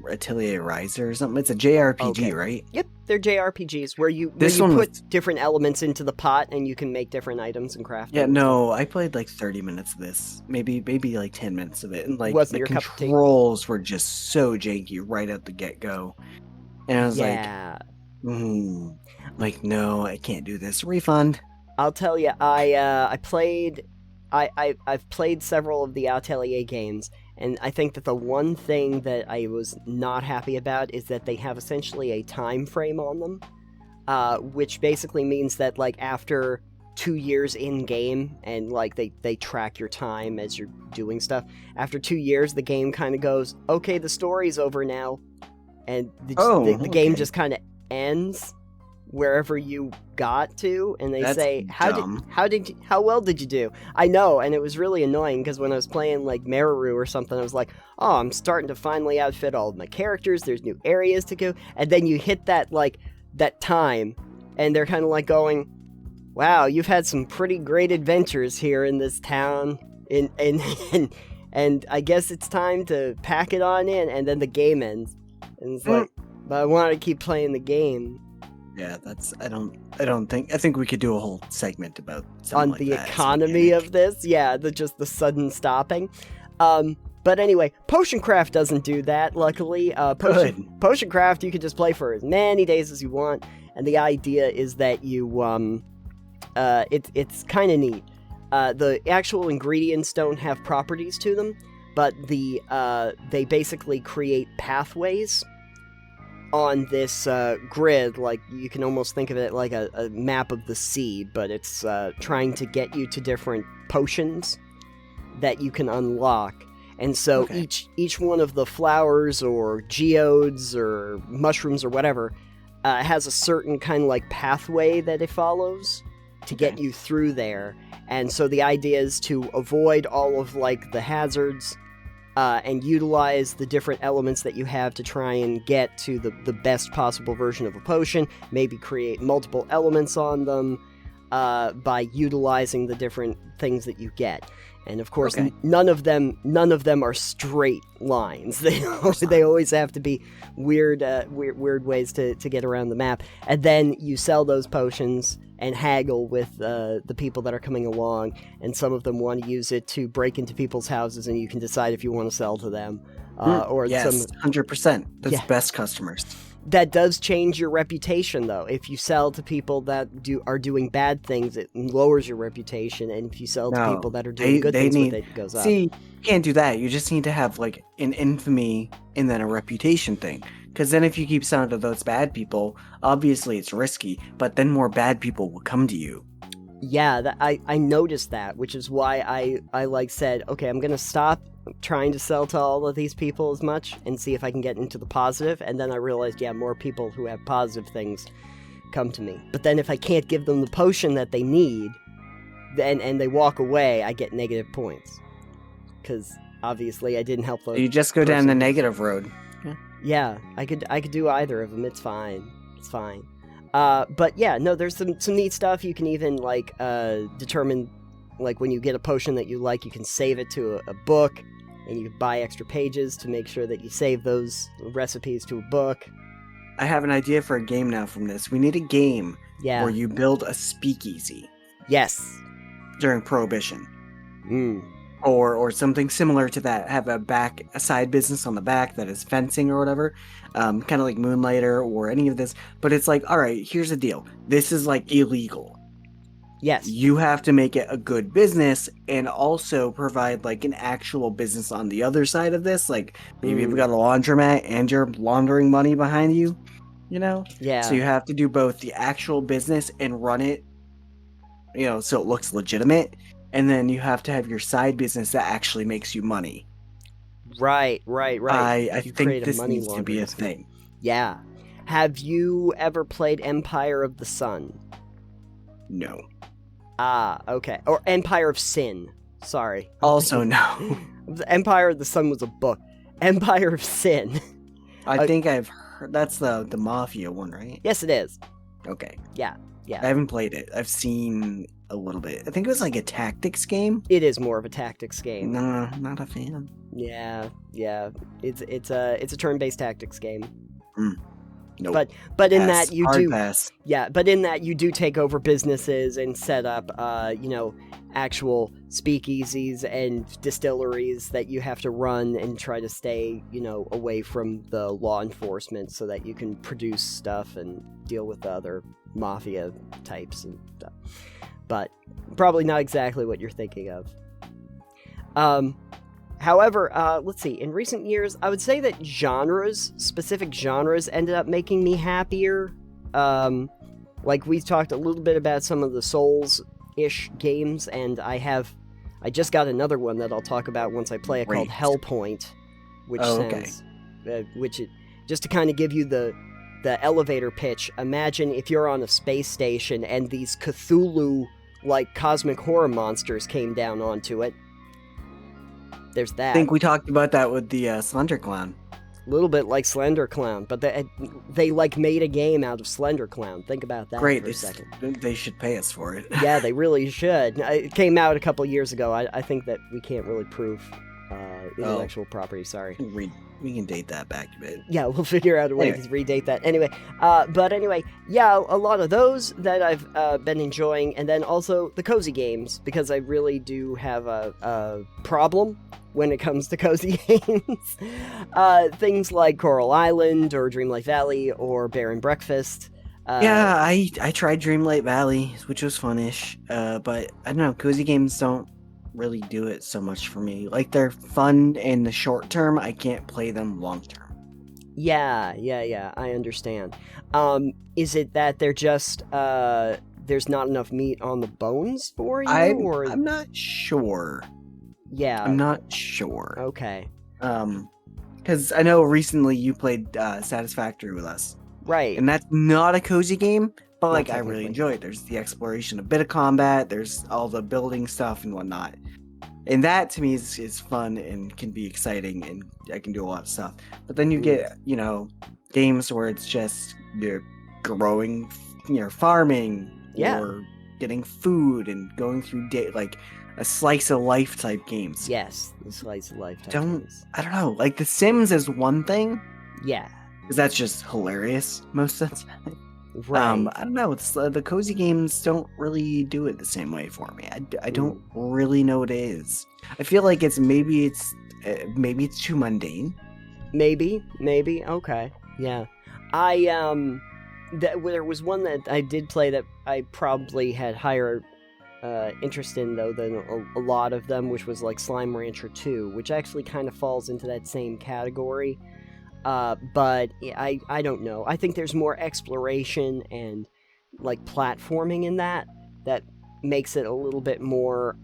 Atelier Riser or something. It's a JRPG, right? Yep, they're JRPGs where you put different elements into the pot and you can make different items and craft. Yeah, no, I played like 30 minutes of this, maybe like 10 minutes of it, and like Wasn't the your cup of tea? controls were just so janky right at the get go, and I was like, no, I can't do this. Refund. I'll tell you, I've played several of the Atelier games, and I think that the one thing that I was not happy about is that they have essentially a time frame on them, which basically means that like after 2 years in game, and like they track your time as you're doing stuff. After 2 years, the game kind of goes, okay, the story's over now, and the game just kind of ends wherever you got to, and they say, how well did you do? I know, and it was really annoying because when I was playing like Meru or something, I was like, oh, I'm starting to finally outfit all of my characters, there's new areas to go, and then you hit that time, and they're kind of like going, wow, you've had some pretty great adventures here in this town, and I guess it's time to pack it on in, and then the game ends, and it's like, but I want to keep playing the game. Yeah, I think we could do a whole segment about something on like the that economy of this. Yeah, just the sudden stopping. But anyway, Potion Craft doesn't do that, luckily. Potion Craft you can just play for as many days as you want, and the idea is that you it's kind of neat. The actual ingredients don't have properties to them, but they basically create pathways on this grid. Like, you can almost think of it like a map of the sea, but it's trying to get you to different potions that you can unlock. And so each one of the flowers or geodes or mushrooms or whatever has a certain kind of like pathway that it follows to get you through there. And so the idea is to avoid all of like the hazards and utilize the different elements that you have to try and get to the best possible version of a potion. Maybe create multiple elements on them by utilizing the different things that you get. And of course, none of them are straight lines. They always have to be weird ways to get around the map. And then you sell those potions and haggle with the people that are coming along. And some of them want to use it to break into people's houses, and you can decide if you want to sell to them. Or yes, 100%. That's best customers. That does change your reputation, though. If you sell to people that are doing bad things, it lowers your reputation. And if you sell to people that are doing good things, it goes up. See, you can't do that. You just need to have like an infamy and then a reputation thing. Because then if you keep selling to those bad people, obviously it's risky, but then more bad people will come to you. Yeah, I noticed that, which is why I said, okay, I'm going to stop trying to sell to all of these people as much and see if I can get into the positive. And then I realized, more people who have positive things come to me. But then if I can't give them the potion that they need, and they walk away, I get negative points. Because obviously I didn't help those. You just go down the negative road. Yeah, I could do either of them. It's fine. But yeah, no, there's some neat stuff. You can even like determine, like, when you get a potion that you like, you can save it to a book, and you can buy extra pages to make sure that you save those recipes to a book. I have an idea for a game now from this. We need a game where you build a speakeasy. Yes. during Prohibition. Mm. Or something similar to that. Have a side business on the back that is fencing or whatever, kind of like Moonlighter or any of this. But it's like, all right, here's the deal. This is like illegal. Yes. You have to make it a good business and also provide like an actual business on the other side of this. Like maybe you've got a laundromat and you're laundering money behind you, you know? Yeah. So you have to do both the actual business and run it, so it looks legitimate. And then you have to have your side business that actually makes you money. Right. I You think create a this money needs to be a laundering scheme. thing. Yeah. Have you ever played Empire of the Sun? No. Ah, okay. Or Empire of Sin. Sorry. Also, no. Empire of the Sun was a book. Empire of Sin. I think I've heard that's the Mafia one, right? Yes, it is. Okay. Yeah. I haven't played it. I've seen a little bit. I think it was like a tactics game. It is more of a tactics game. No, not a fan. Yeah. It's a turn-based tactics game. Nope. But in that you Hard do pass. Yeah, but in that you do take over businesses and set up actual speakeasies and distilleries that you have to run and try to stay, away from the law enforcement so that you can produce stuff and deal with the other mafia types and stuff. But probably not exactly what you're thinking of. However, let's see, in recent years, I would say that specific genres ended up making me happier. Like we talked a little bit about some of the Souls-ish games, and I just got another one that I'll talk about once I play it called Hellpoint, which just to kind of give you the elevator pitch, imagine if you're on a space station and these Cthulhu-like cosmic horror monsters came down onto it. There's that. I think we talked about that with the Slender Clown. A little bit like Slender Clown, but they like made a game out of Slender Clown. Think about that for a second. They should pay us for it. Yeah, they really should. It came out a couple years ago. I think that we can't really prove intellectual property, sorry. We can date that back a bit. Yeah, we'll figure out a way to redate that. Anyway, yeah, a lot of those that I've been enjoying, and then also the cozy games, because I really do have a problem when it comes to cozy games. Things like Coral Island, or Dreamlight Valley, or Bear and Breakfast. Yeah, I tried Dreamlight Valley, which was fun-ish, but I don't know, cozy games don't really do it so much for me. Like, they're fun in the short term, I can't play them long term. Yeah, I understand. Is it that they're just, there's not enough meat on the bones for you? I'm not sure. Yeah. I'm not sure. Okay. Because I know recently you played Satisfactory with us. Right. And that's not a cozy game, but like I technically. really enjoy it. There's the exploration, a bit of combat, there's all the building stuff and whatnot. And that to me is fun and can be exciting, and I can do a lot of stuff. But then you get, games where it's just you're growing, farming, or getting food and going through like a slice of life type games. Yes, the slice of life type games. I don't know. Like The Sims is one thing. Yeah. Because that's just hilarious most of the time. Right. I don't know. The cozy games don't really do it the same way for me. I don't really know what it is. I feel like maybe it's too mundane. Maybe. Okay. Yeah. There was one that I did play that I probably had higher interest in, though, than a lot of them, which was like Slime Rancher 2, which actually kind of falls into that same category. But I don't know. I think there's more exploration and like platforming in that makes it a little bit more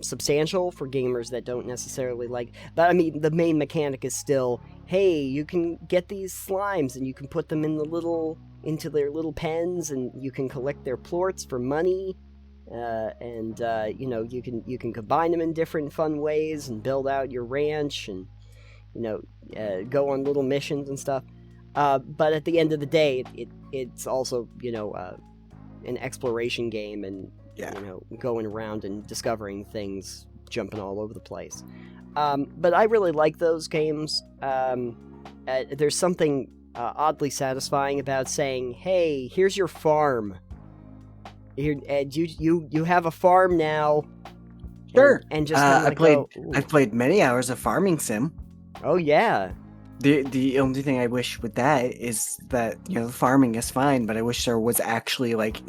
substantial for gamers that don't necessarily like. But I mean, the main mechanic is still, hey, you can get these slimes and you can put them into their little pens, and you can collect their plorts for money. And you can combine them in different fun ways and build out your ranch and go on little missions and stuff. But at the end of the day, it's also, an exploration game, and, going around and discovering things, jumping all over the place. But I really like those games. There's something oddly satisfying about saying, hey, here's your farm. Here, and you have a farm now. Sure. And just kind of I've played many hours of Farming Sim. Oh yeah. The only thing I wish with that is that, the farming is fine, but I wish there was actually like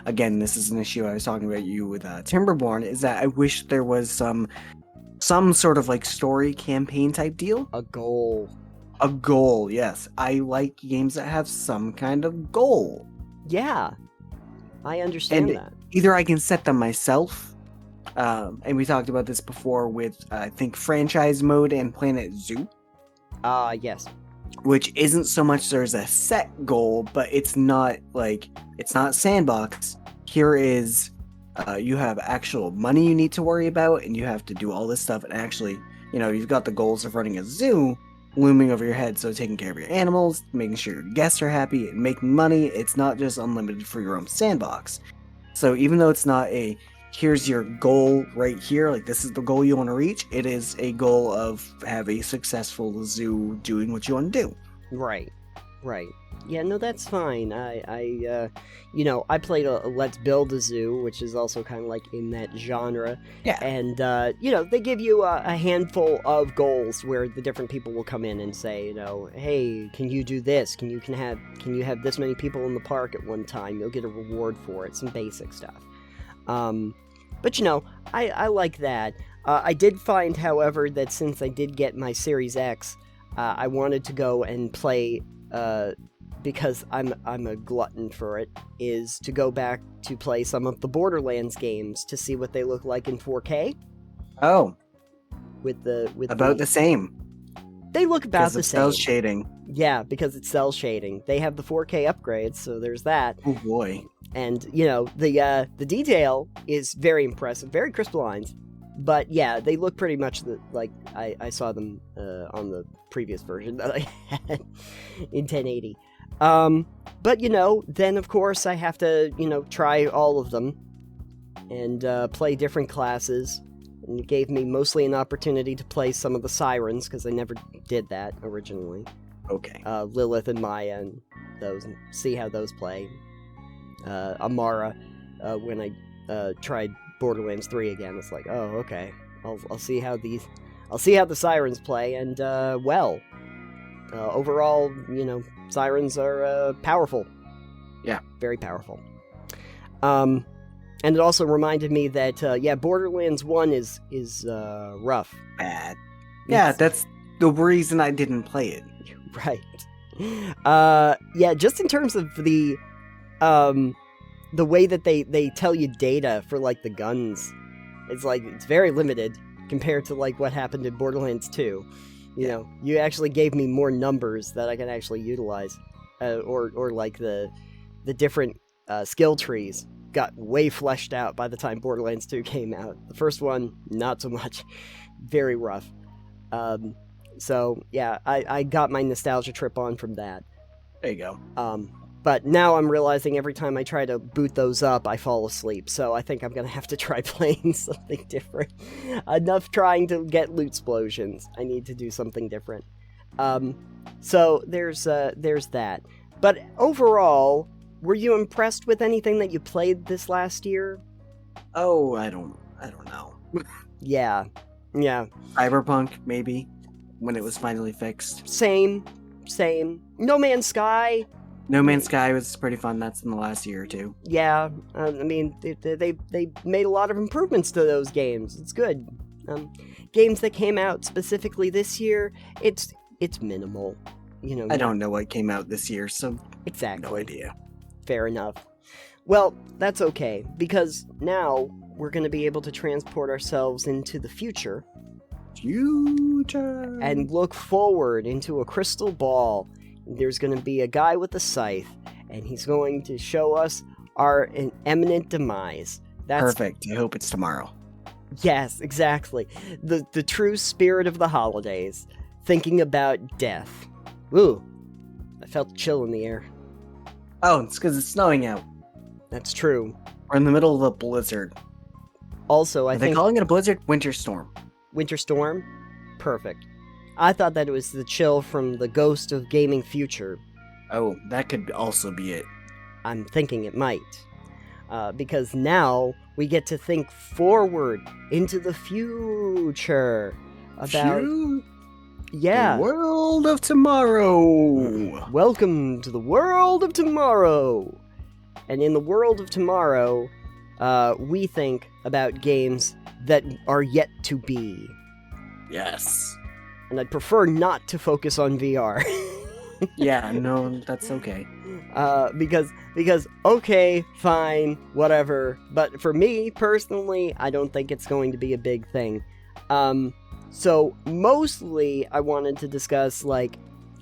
again, this is an issue I was talking about you with Timberborn, is that I wish there was some sort of like story campaign type deal. A goal. A goal, yes. I like games that have some kind of goal. Yeah. I understand that. Either I can set them myself, and we talked about this before with, I think, franchise mode and Planet Zoo. Yes. Which isn't so much there's a set goal, but it's not sandbox. Here is, you have actual money you need to worry about, and you have to do all this stuff, and actually, you've got the goals of running a zoo looming over your head, so taking care of your animals, making sure your guests are happy, and making money. It's not just unlimited for your own sandbox. So even though it's not here's your goal right here, like this is the goal you want to reach, it is a goal of have a successful zoo doing what you want to do. Right. Yeah, no, that's fine. I played a Let's Build a Zoo, which is also kind of like in that genre. Yeah. And, they give you a handful of goals where the different people will come in and say, hey, can you do this? Can you have this many people in the park at one time? You'll get a reward for it. Some basic stuff. But, I like that. I did find, however, that since I did get my Series X, I wanted to go and play, because I'm a glutton for it, is to go back to play some of the Borderlands games to see what they look like in 4K. Oh. With the same. They look about the same. Cell shading. Yeah, because it's cell shading. They have the 4K upgrades, so there's that. Oh boy. And, the detail is very impressive, very crisp lines. But yeah, they look pretty much like I saw them on the previous version that I had in 1080. But then of course I have to, try all of them and play different classes. And it gave me mostly an opportunity to play some of the Sirens, because I never did that originally. Okay. Lilith and Maya and those, and see how those play. Amara, when I tried Borderlands 3 again, it's like, oh, okay, I'll see how the Sirens play, and overall, Sirens are powerful. Yeah, very powerful. And it also reminded me that Borderlands 1 is rough. Bad. Yeah, that's the reason I didn't play it. Right. Just in terms of the way that they tell you data for like the guns, it's very limited compared to like what happened in Borderlands 2. You actually gave me more numbers that I can actually utilize, or like the different skill trees got way fleshed out by the time Borderlands 2 came out. The first one, not so much. Very rough. So yeah, I got my nostalgia trip on from that. There you go. But now I'm realizing every time I try to boot those up, I fall asleep. So I think I'm going to have to try playing something different. Enough trying to get loot explosions. I need to do something different. So there's that. But overall, were you impressed with anything that you played this last year? Oh, I don't know. Yeah. Cyberpunk, maybe, when it was finally fixed. Same. No Man's Sky. No Man's Sky was pretty fun. That's in the last year or two. Yeah, I mean, they made a lot of improvements to those games. It's good. Games that came out specifically this year, it's minimal. I don't know what came out this year, so exactly. No idea. Fair enough. Well, that's okay, because now we're going to be able to transport ourselves into the future. And look forward into a crystal ball. There's going to be a guy with a scythe, and he's going to show us our imminent demise. That's perfect. I hope it's tomorrow. Yes, exactly. The true spirit of the holidays. Thinking about death. Ooh, I felt chill in the air. Oh, it's because it's snowing out. That's true. We're in the middle of a blizzard. Also, Are they calling it a blizzard? Winter storm. Winter storm? Perfect. I thought that it was the chill from the Ghost of Gaming Future. Oh, that could also be it. I'm thinking it might. because now we get to think forward into the future about The world of tomorrow. Welcome to the world of tomorrow. And in the world of tomorrow, we think about games that are yet to be. Yes. And I'd prefer not to focus on VR. Yeah, no, that's okay. Because okay, fine, whatever. But for me, personally, I don't think it's going to be a big thing. So mostly I wanted to discuss, like,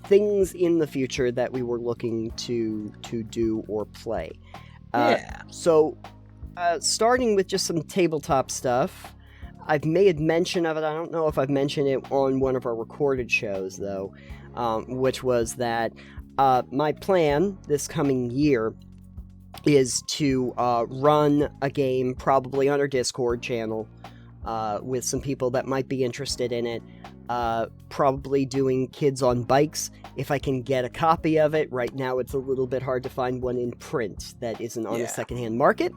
things in the future that we were looking to do or play. Yeah. So, starting with just some tabletop stuff, I've made mention of it. I don't know if I've mentioned it on one of our recorded shows, though, which was that my plan this coming year is to run a game probably on our Discord channel with some people that might be interested in it. Probably doing Kids on Bikes, if I can get a copy of it. Right now it's a little bit hard to find one in print that isn't on the secondhand market.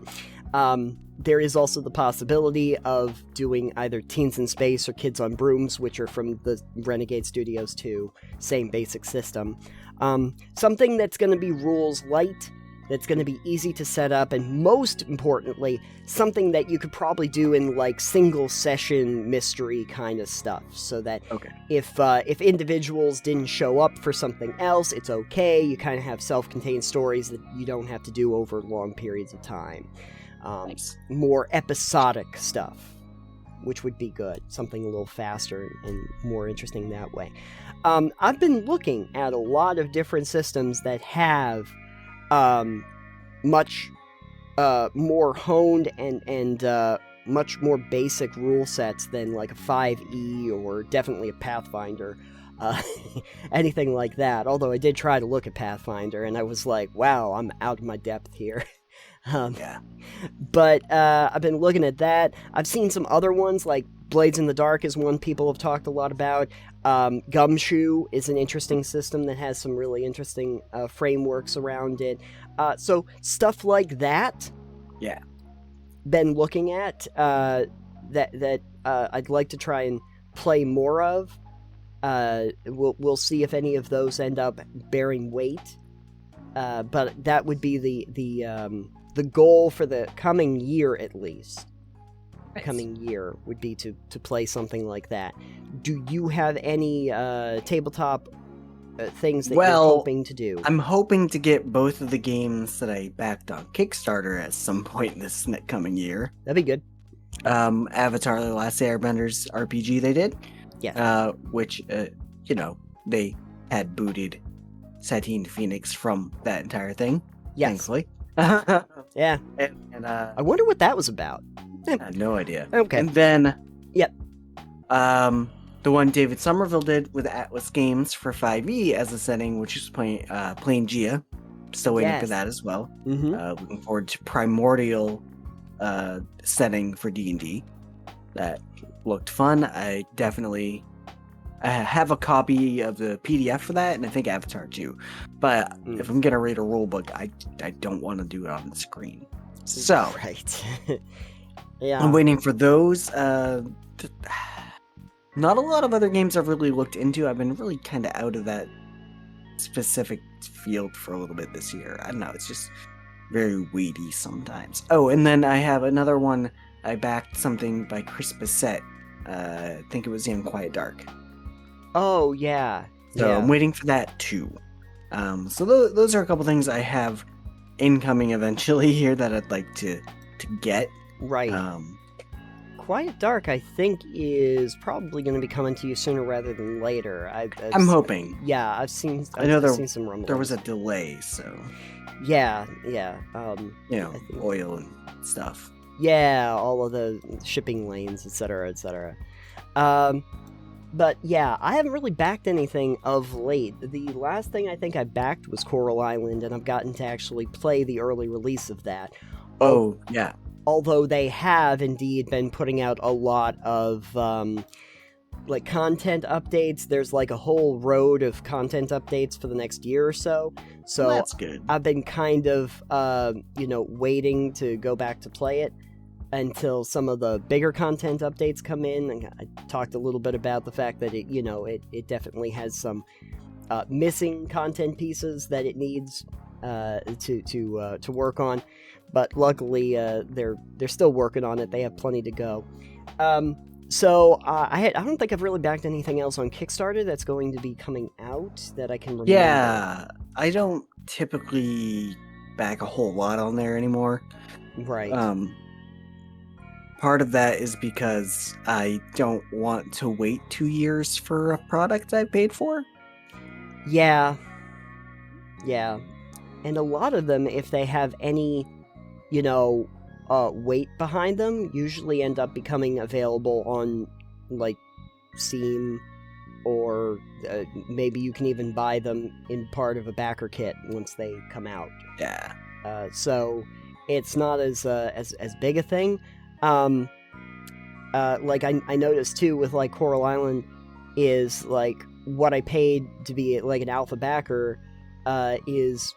There is also the possibility of doing either Teens in Space or Kids on Brooms, which are from the Renegade Studios 2, same basic system. Something that's going to be rules light, that's going to be easy to set up, and most importantly, something that you could probably do in, like, single session mystery kind of stuff, so that if individuals didn't show up for something else, it's okay. You kind of have self-contained stories that you don't have to do over long periods of time. Nice. More episodic stuff, which would be good. Something a little faster and more interesting that way. I've been looking at a lot of different systems that have much more honed and much more basic rule sets than, like, a 5e or definitely a Pathfinder. Anything like that. Although I did try to look at Pathfinder and I was like, wow, I'm out of my depth here. But I've been looking at that. I've seen some other ones, like Blades in the Dark is one people have talked a lot about. Gumshoe is an interesting system that has some really interesting frameworks around it. So stuff like that. Yeah. Been looking at that I'd like to try and play more of. We'll see if any of those end up bearing weight. But that would be the goal for the coming year, at least. Nice. Coming year would be to play something like that. Do you have any tabletop things that you're hoping to do? I'm hoping to get both of the games that I backed on Kickstarter at some point this coming year. That'd be good. Avatar: The Last Airbenders RPG they did. Yeah. Which, they had booted Satine Phoenix from that entire thing. Yes. Thankfully. Yeah. And I wonder what that was about. I have no idea. Okay. And then, yep. The one David Somerville did with Atlas Games for 5e as a setting, which is playing Gia. Still waiting for that as well. Mm-hmm. Looking forward to Primordial setting for D&D. That looked fun. I have a copy of the PDF for that, and I think Avatar too. But if I'm gonna read a rule book, I don't want to do it on the screen. So right. Yeah. I'm waiting for those. Not a lot of other games I've really looked into. I've been really kind of out of that specific field for a little bit this year. I don't know. It's just very weedy sometimes. Oh, and then I have another one. I backed something by Chris Bissett. I think it was in Quiet Dark. Oh, yeah. So I'm waiting for that too. So those are a couple things I have incoming eventually here that I'd like to get. Right. Quiet Dark, I think, is probably going to be coming to you sooner rather than later. I'm hoping. Yeah, I've seen some rumblings. There was a delay, so. Yeah. Oil and stuff. Yeah, all of the shipping lanes, etc., etc. But yeah, I haven't really backed anything of late. The last thing I think I backed was Coral Island, and I've gotten to actually play the early release of that. Oh, yeah. Although they have indeed been putting out a lot of like content updates. There's like a whole road of content updates for the next year or so. So Well, that's good. I've been kind of, waiting to go back to play it until some of the bigger content updates come in. And I talked a little bit about the fact that it definitely has some missing content pieces that it needs to work on. But luckily, they're still working on it. They have plenty to go. So I don't think I've really backed anything else on Kickstarter that's going to be coming out that I can remember. Yeah, I don't typically back a whole lot on there anymore. Right. Part of that is because I don't want to wait 2 years for a product I paid for. Yeah. And a lot of them, if they have any, weight behind them, usually end up becoming available on, like, Steam, or maybe you can even buy them in part of a backer kit once they come out. Yeah. So it's not as big a thing. Like I noticed too with like Coral Island is like what I paid to be like an alpha backer is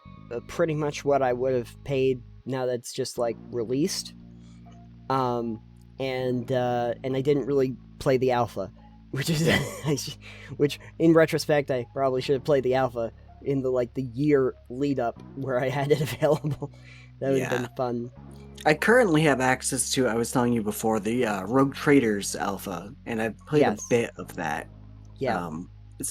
pretty much what I would have paid now that it's just like released. And I didn't really play the alpha, which in retrospect I probably should have played the alpha in the year lead up where I had it available. That would have been fun. I currently have access to, I was telling you before, the Rogue Traders alpha, and I've played a bit of that. Yeah.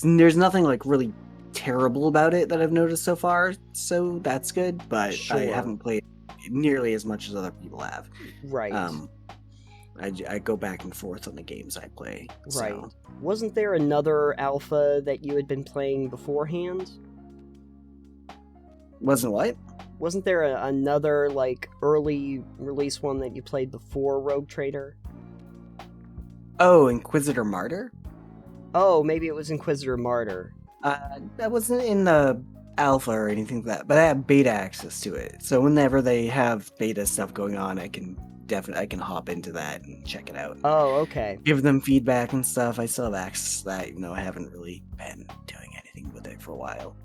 There's nothing like really terrible about it that I've noticed so far, so that's good, but I haven't played nearly as much as other people have. Right. I go back and forth on the games I play. Right. So. Wasn't there another alpha that you had been playing beforehand? Wasn't what? Wasn't there another, like, early release one that you played before Rogue Trader? Oh, Inquisitor Martyr? Oh, maybe it was Inquisitor Martyr. That wasn't in the alpha or anything like that, but I have beta access to it. So whenever they have beta stuff going on, I can hop into that and check it out. Oh, okay. Give them feedback and stuff. I still have access to that, even though I haven't really been doing anything with it for a while.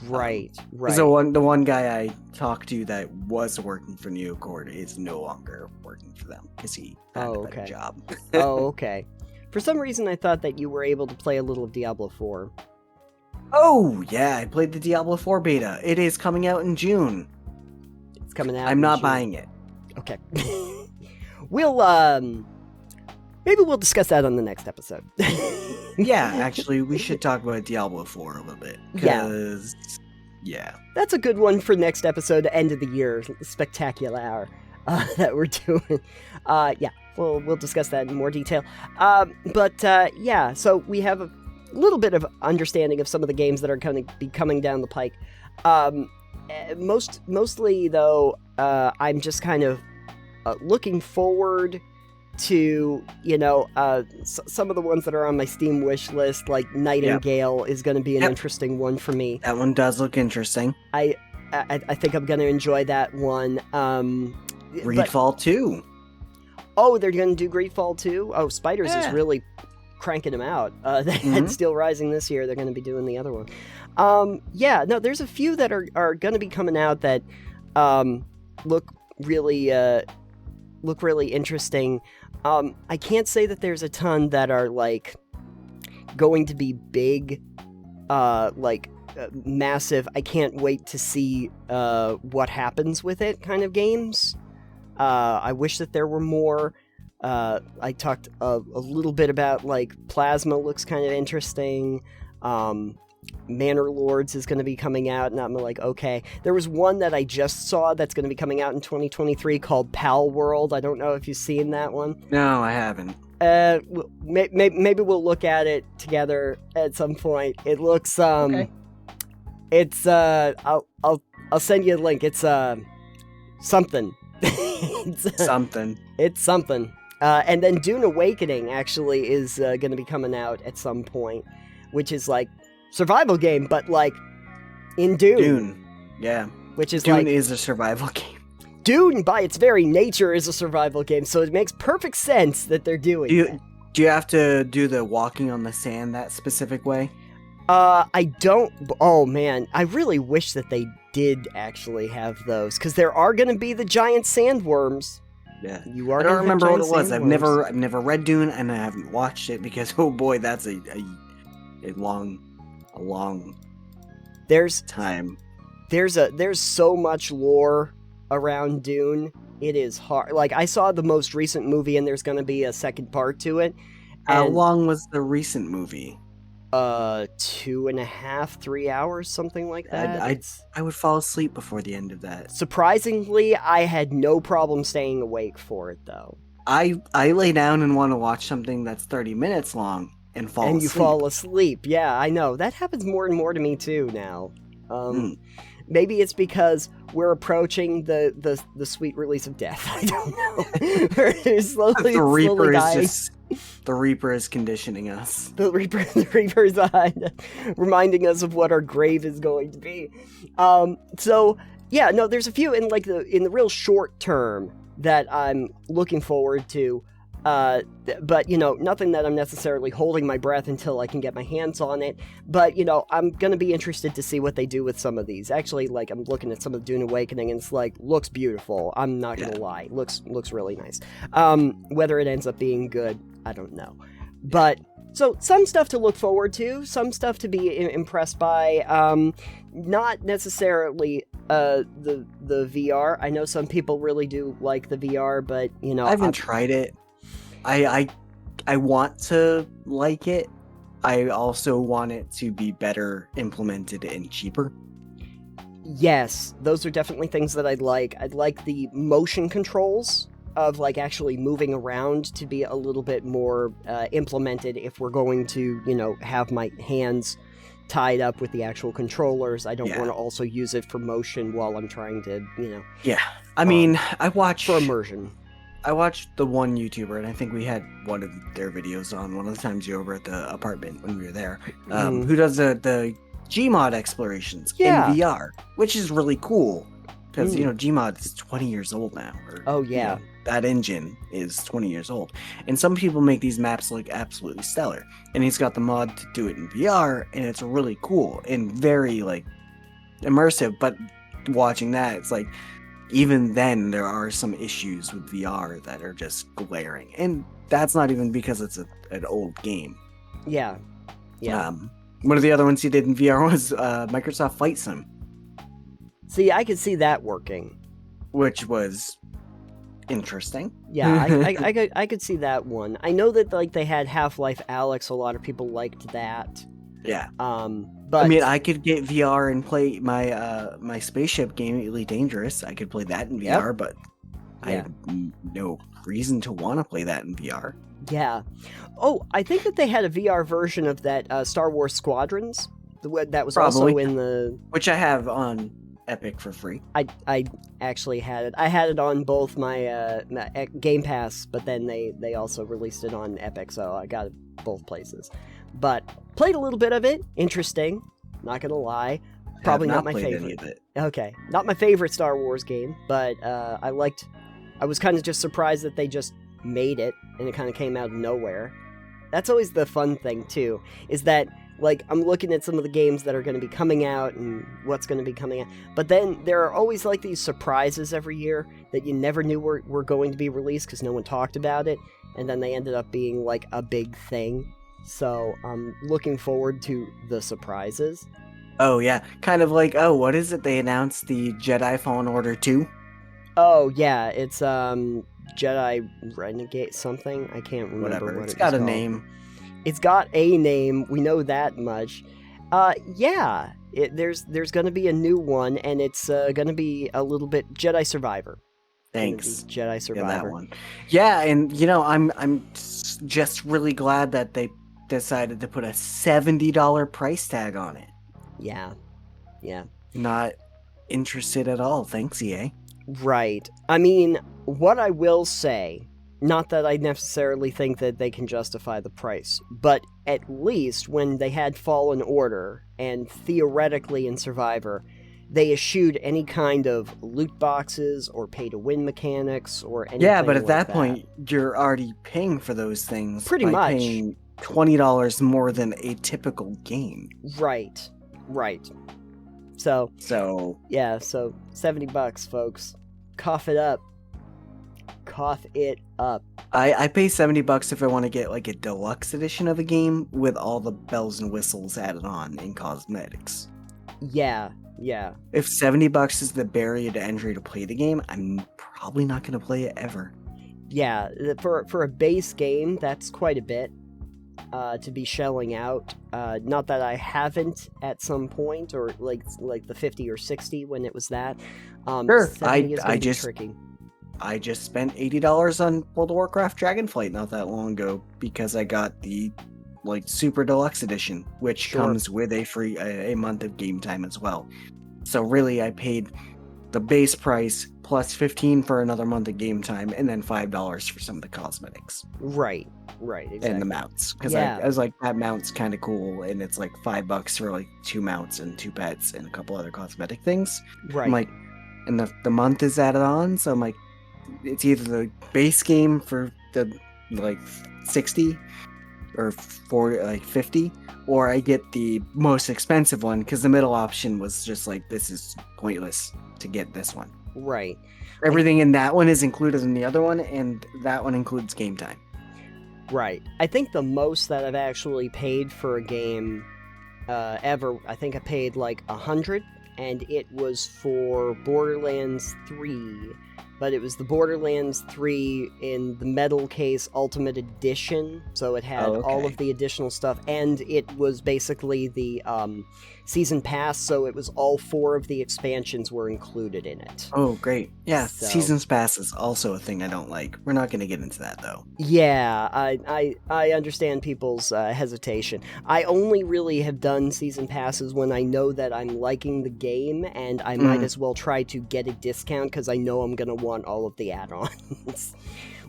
Right. So the one guy I talked to that was working for New Accord is no longer working for them because he had a better job. Oh, okay. For some reason, I thought that you were able to play a little of Diablo 4. Oh, yeah, I played the Diablo 4 beta. It is coming out in June. It's coming out I'm not buying it. Okay. We'll, maybe we'll discuss that on the next episode. Yeah, actually, we should talk about Diablo 4 a little bit. Yeah. That's a good one for next episode, end of the year, spectacular, that we're doing. Yeah, we'll discuss that in more detail. Yeah, so we have a little bit of understanding of some of the games that are going to be coming down the pike. Mostly, though, I'm just kind of looking forward to, some of the ones that are on my Steam wish list, like Nightingale is going to be an interesting one for me. That one does look interesting. I think I'm going to enjoy that one. Greedfall 2. Oh, they're going to do Greedfall 2? Oh, Spiders is really cranking them out. They had Steel Rising this year. They're going to be doing the other one. There's a few that are going to be coming out that look really interesting. I can't say that there's a ton that are like going to be big, massive. I can't wait to see what happens with it kind of games. I wish that there were more. I talked a little bit about like Plasma looks kind of interesting. Manor Lords is going to be coming out, and I'm like, okay. There was one that I just saw that's going to be coming out in 2023 called Pal World. I don't know if you've seen that one. No, I haven't. Maybe we'll look at it together at some point. It looks okay. It's I'll send you a link. It's something. It's something. And then Dune Awakening actually is going to be coming out at some point, which is like survival game, but like in Dune. Yeah. Which is Dune is a survival game. Dune, by its very nature, is a survival game, so it makes perfect sense that they're doing that. Do you have to do the walking on the sand that specific way? I don't. Oh man, I really wish that they did actually have those, because there are going to be the giant sandworms. Yeah. You are. I don't gonna have remember what giant it was. sandworms. I've never read Dune, and I haven't watched it because oh boy, that's a long There's time. there's so much lore around Dune. It is hard. Like, I saw the most recent movie, and there's going to be a second part to it. How And, long was the recent movie? 2.5, 3 hours, something like that. I would fall asleep before the end of that. Surprisingly, I had no problem staying awake for it, though. I lay down and want to watch something that's 30 minutes long and fall And asleep. you fall asleep. Yeah, I know. That happens more and more to me, too, now. Maybe it's because we're approaching the sweet release of death. I don't know. We're slowly, The Reaper slowly is dying. the Reaper is conditioning us. The Reaper's reminding us of what our grave is going to be. So yeah, no, there's a few in the real short term that I'm looking forward to. But nothing that I'm necessarily holding my breath until I can get my hands on it. But I'm gonna be interested to see what they do with some of these. Actually, I'm looking at some of Dune Awakening, and it's looks beautiful. I'm not gonna lie, looks really nice. Whether it ends up being good, I don't know. But so some stuff to look forward to, some stuff to be impressed by. Not necessarily the VR. I know some people really do like the VR, but I haven't tried it. I want to like it. I also want it to be better implemented and cheaper. Yes, those are definitely things that I'd like. I'd like the motion controls of actually moving around to be a little bit more implemented if we're going to, have my hands tied up with the actual controllers. I don't want to also use it for motion while I'm trying to, Yeah. I mean, I watch for immersion. I watched the one YouTuber, and I think we had one of their videos on one of the times you were over at the apartment when we were there, who does the Gmod explorations in VR, which is really cool, because, Gmod is 20 years old now. Oh, yeah. That engine is 20 years old. And some people make these maps look absolutely stellar. And he's got the mod to do it in VR, and it's really cool and very, immersive. But watching that, it's even then, there are some issues with VR that are just glaring. And that's not even because it's an old game. Yeah. Yeah. One of the other ones he did in VR was Microsoft Flight Sim. See, I could see that working. Which was interesting. Yeah, I could see that one. I know that they had Half-Life Alyx. A lot of people liked that. Yeah. But I mean, I could get VR and play my spaceship game, Elite Dangerous. I could play that in VR, but I have no reason to want to play that in VR. Yeah. Oh, I think that they had a VR version of that Star Wars Squadrons. That was Probably. Also in the... Which I have on Epic for free. I actually had it. I had it on both my Game Pass, but then they also released it on Epic, so I got it both places. But played a little bit of it. Interesting. Not gonna lie. Probably not my favorite. Any of it. Okay, not my favorite Star Wars game, but I was kind of just surprised that they just made it, and it kind of came out of nowhere. That's always the fun thing too, is that I'm looking at some of the games that are going to be coming out and what's going to be coming out, but then there are always these surprises every year that you never knew were going to be released because no one talked about it, and then they ended up being a big thing. So I'm looking forward to the surprises. Oh yeah, kind of what is it? They announced the Jedi Fallen Order 2? Oh yeah, it's Jedi Renegade something. I can't remember. Whatever. What It's it got was a called. name. It's got a name. We know that much. Yeah. There's gonna be a new one, and it's gonna be a little bit Jedi Survivor. Thanks. Jedi Survivor. Yeah, that one. Yeah, and I'm just really glad that they decided to put a $70 price tag on it. Yeah. Yeah. Not interested at all. Thanks, EA. Right. I mean, what I will say, not that I necessarily think that they can justify the price, but at least when they had Fallen Order, and theoretically in Survivor, they eschewed any kind of loot boxes or pay-to-win mechanics or anything. Yeah, but at like that point, you're already paying for those things Pretty by much. paying $20 more than a typical game. Right. So yeah, so $70, folks. Cough it up. I pay $70 if I want to get like a deluxe edition of a game with all the bells and whistles added on and cosmetics. Yeah. If $70 is the barrier to entry to play the game, I'm probably not going to play it ever. Yeah, for a base game, that's quite a bit to be shelling out. Not that I haven't at some point, or like the 50 or 60 when it was that. Sure, 70 is gonna be tricky. I just spent $80 on World of Warcraft Dragonflight not that long ago because I got the super deluxe edition, which comes with a month of game time as well. So really, I paid the base price plus $15 for another month of game time, and then $5 for some of the cosmetics. Right, exactly. And the mounts, because I was like, that mount's kind of cool, and it's like $5 for like 2 mounts and 2 pets and a couple other cosmetic things. Right. I'm like, and the month is added on, so I'm like, it's either the base game for the 60 or 40, 50, or I get the most expensive one because the middle option was just like, this is pointless to get this one. Right. Everything in that one is included in the other one, and that one includes game time. Right. I think the most that I've actually paid for a game ever, I think I paid like $100, and it was for Borderlands 3. But it was the Borderlands 3 in the metal case Ultimate Edition, so it had all of the additional stuff, and it was basically the Season Pass, so it was all 4 of the expansions were included in it. Oh, great. Yeah, So, Seasons Pass is also a thing I don't like. We're not going to get into that, though. Yeah, I understand people's hesitation. I only really have done Season Passes when I know that I'm liking the game, and I might as well try to get a discount, because I know I'm going to want all of the add-ons.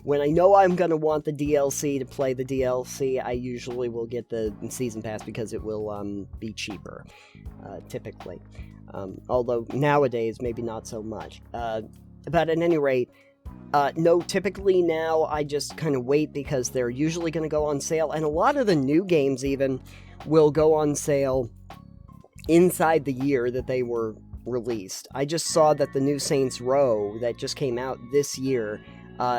When I know I'm going to want the DLC to play the DLC, I usually will get the Season Pass because it will be cheaper, typically. Although nowadays, maybe not so much. But at any rate, no, typically now I just kind of wait because they're usually going to go on sale, and a lot of the new games even will go on sale inside the year that they were released. I just saw that the new Saints Row that just came out this year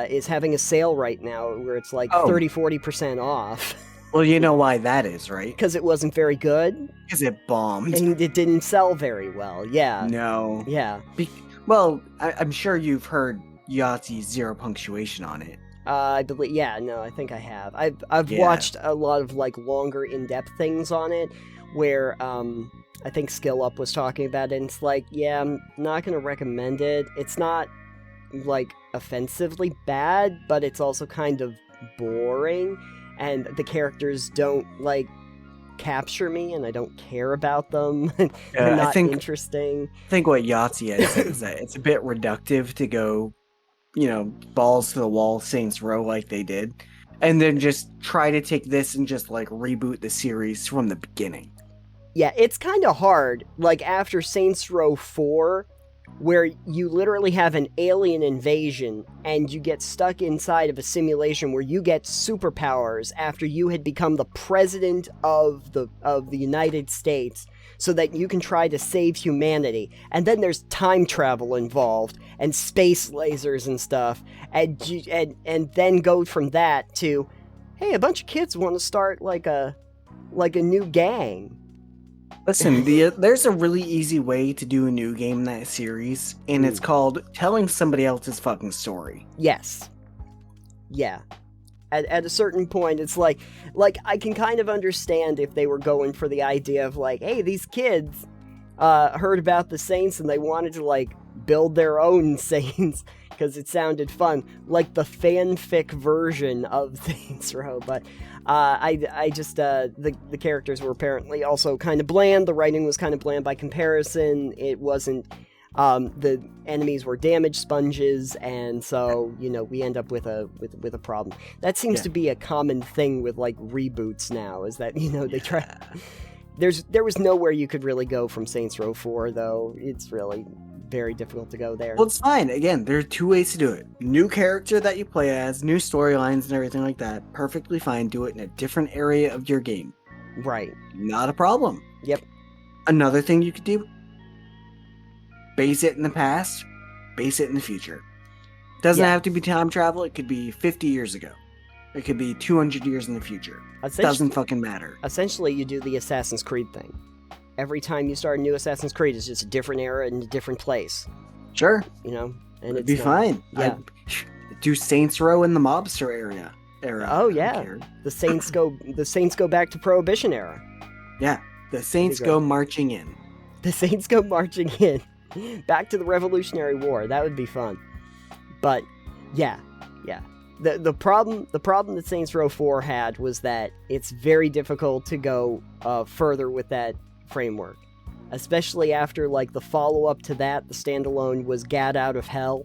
is having a sale right now where it's like 30-40% off. Well, you know why that is, right? Because it wasn't very good. Because it bombed. And it didn't sell very well, yeah. No. Yeah. Well, I'm sure you've heard Yahtzee's zero punctuation on it. I believe, I think I have. I've watched a lot of longer in-depth things on it where I think Skill Up was talking about it, and it's like, I'm not going to recommend it. It's not offensively bad, but it's also kind of boring, and the characters don't capture me, and I don't care about them. They're not interesting. I think what Yahtzee has said is that it's a bit reductive to go, balls to the wall Saints Row like they did, and then just try to take this and just reboot the series from the beginning. Yeah, it's kind of hard. After Saints Row 4, where you literally have an alien invasion and you get stuck inside of a simulation where you get superpowers after you had become the president of the United States so that you can try to save humanity. And then there's time travel involved and space lasers and stuff. And then go from that to, hey, a bunch of kids want to start a new gang. Listen, there's a really easy way to do a new game in that series, and it's called telling somebody else's fucking story. Yes. Yeah. At a certain point, it's like I can kind of understand if they were going for the idea of hey, these kids heard about the Saints and they wanted to build their own Saints because it sounded fun, like the fanfic version of Saints Row, but I just the characters were apparently also kind of bland. The writing was kind of bland by comparison. It wasn't. The enemies were damage sponges, and so we end up with a problem. That seems to be a common thing with reboots now. Is that There was nowhere you could really go from Saints Row 4, though. It's really very difficult to go there. Well, it's fine. Again, there are two ways to do it. New character that you play as, new storylines and everything like that. Perfectly fine. Do it in a different area of your game. Right. Not a problem. Yep. Another thing you could do, base it in the past, base it in the future. Doesn't have to be time travel. It could be 50 years ago. It could be 200 years in the future. Doesn't fucking matter. Essentially, you do the Assassin's Creed thing. Every time you start a new Assassin's Creed, it's just a different era and a different place. Sure. You know? And it'd be fine. Yeah. I'd do Saints Row in the mobster era. Oh, yeah. The Saints go back to Prohibition era. Yeah. The Saints go marching in. The Saints go marching in. Back to the Revolutionary War. That would be fun. But, yeah. The problem that Saints Row 4 had was that it's very difficult to go further with that framework. Especially after, like, the follow-up to that, the standalone, was Gat Out of Hell,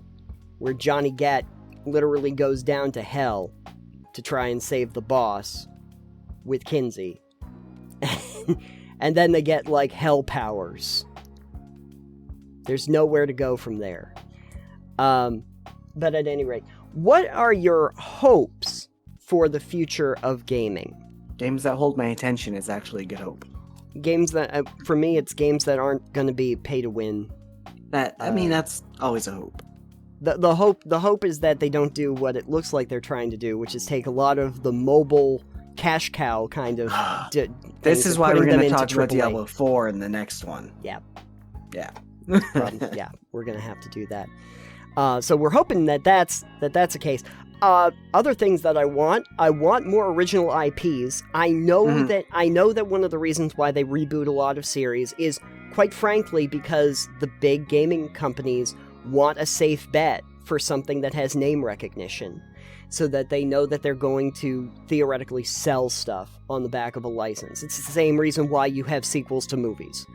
where Johnny Gat literally goes down to hell to try and save the boss with Kinsey. And then they get, like, hell powers. There's nowhere to go from there. But at any rate, what are your hopes for the future of gaming? Games that hold my attention is actually a good hope. Games that, for me, it's games that aren't going to be pay to win. That's always a hope. The hope is that they don't do what it looks like they're trying to do, which is take a lot of the mobile cash cow kind of. This is why we're going to talk about Diablo 4 in the next one. Yeah. Yeah. Yeah, we're going to have to do that. So we're hoping that's the case. Other things that I want more original IPs. I know that one of the reasons why they reboot a lot of series is, quite frankly, because the big gaming companies want a safe bet for something that has name recognition, so that they know that they're going to theoretically sell stuff on the back of a license. It's the same reason why you have sequels to movies.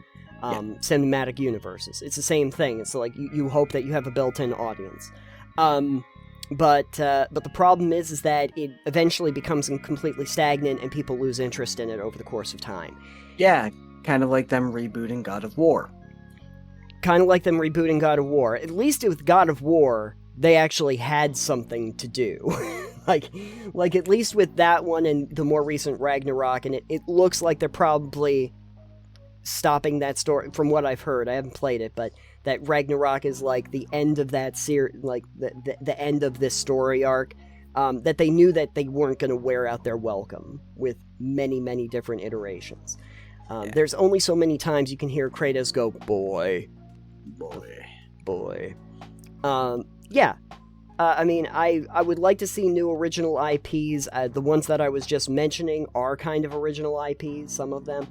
Cinematic universes. It's the same thing. It's like you hope that you have a built-in audience. But the problem is that it eventually becomes completely stagnant and people lose interest in it over the course of time. Yeah, kind of like them rebooting God of War. At least with God of War, they actually had something to do. like at least with that one and the more recent Ragnarok, and it looks like they're probably stopping that story. From what I've heard, I haven't played it, but that Ragnarok is like the end of that like the end of this story arc. That they knew that they weren't going to wear out their welcome with many different iterations. There's only so many times you can hear Kratos go, boy. Yeah. I mean, I would like to see new original IPs. The ones that I was just mentioning are kind of original IPs, some of them.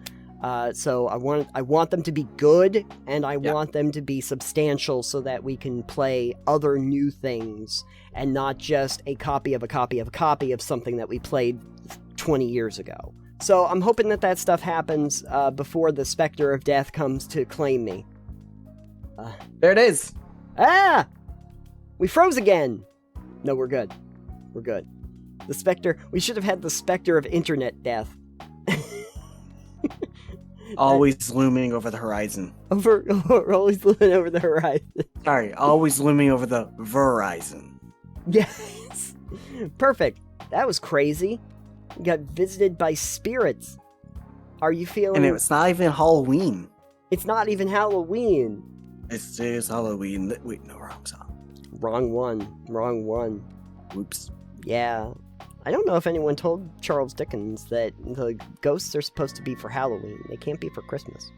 So I want them to be good, and I want them to be substantial so that we can play other new things, and not just a copy of a copy of a copy of something that we played 20 years ago. So I'm hoping that stuff happens before the Spectre of Death comes to claim me. There it is! Ah! We froze again! No, we're good. We're good. The Spectre... We should have had the Spectre of Internet Death. Always looming over the horizon. Always looming over the horizon. Sorry, always looming over the Verizon. Yes! Perfect. That was crazy. We got visited by spirits. Are you feeling... And it's not even Halloween. It's not even Halloween. It is Halloween. Wait, no, wrong song. Wrong one. Oops. Yeah. I don't know if anyone told Charles Dickens that the ghosts are supposed to be for Halloween. They can't be for Christmas.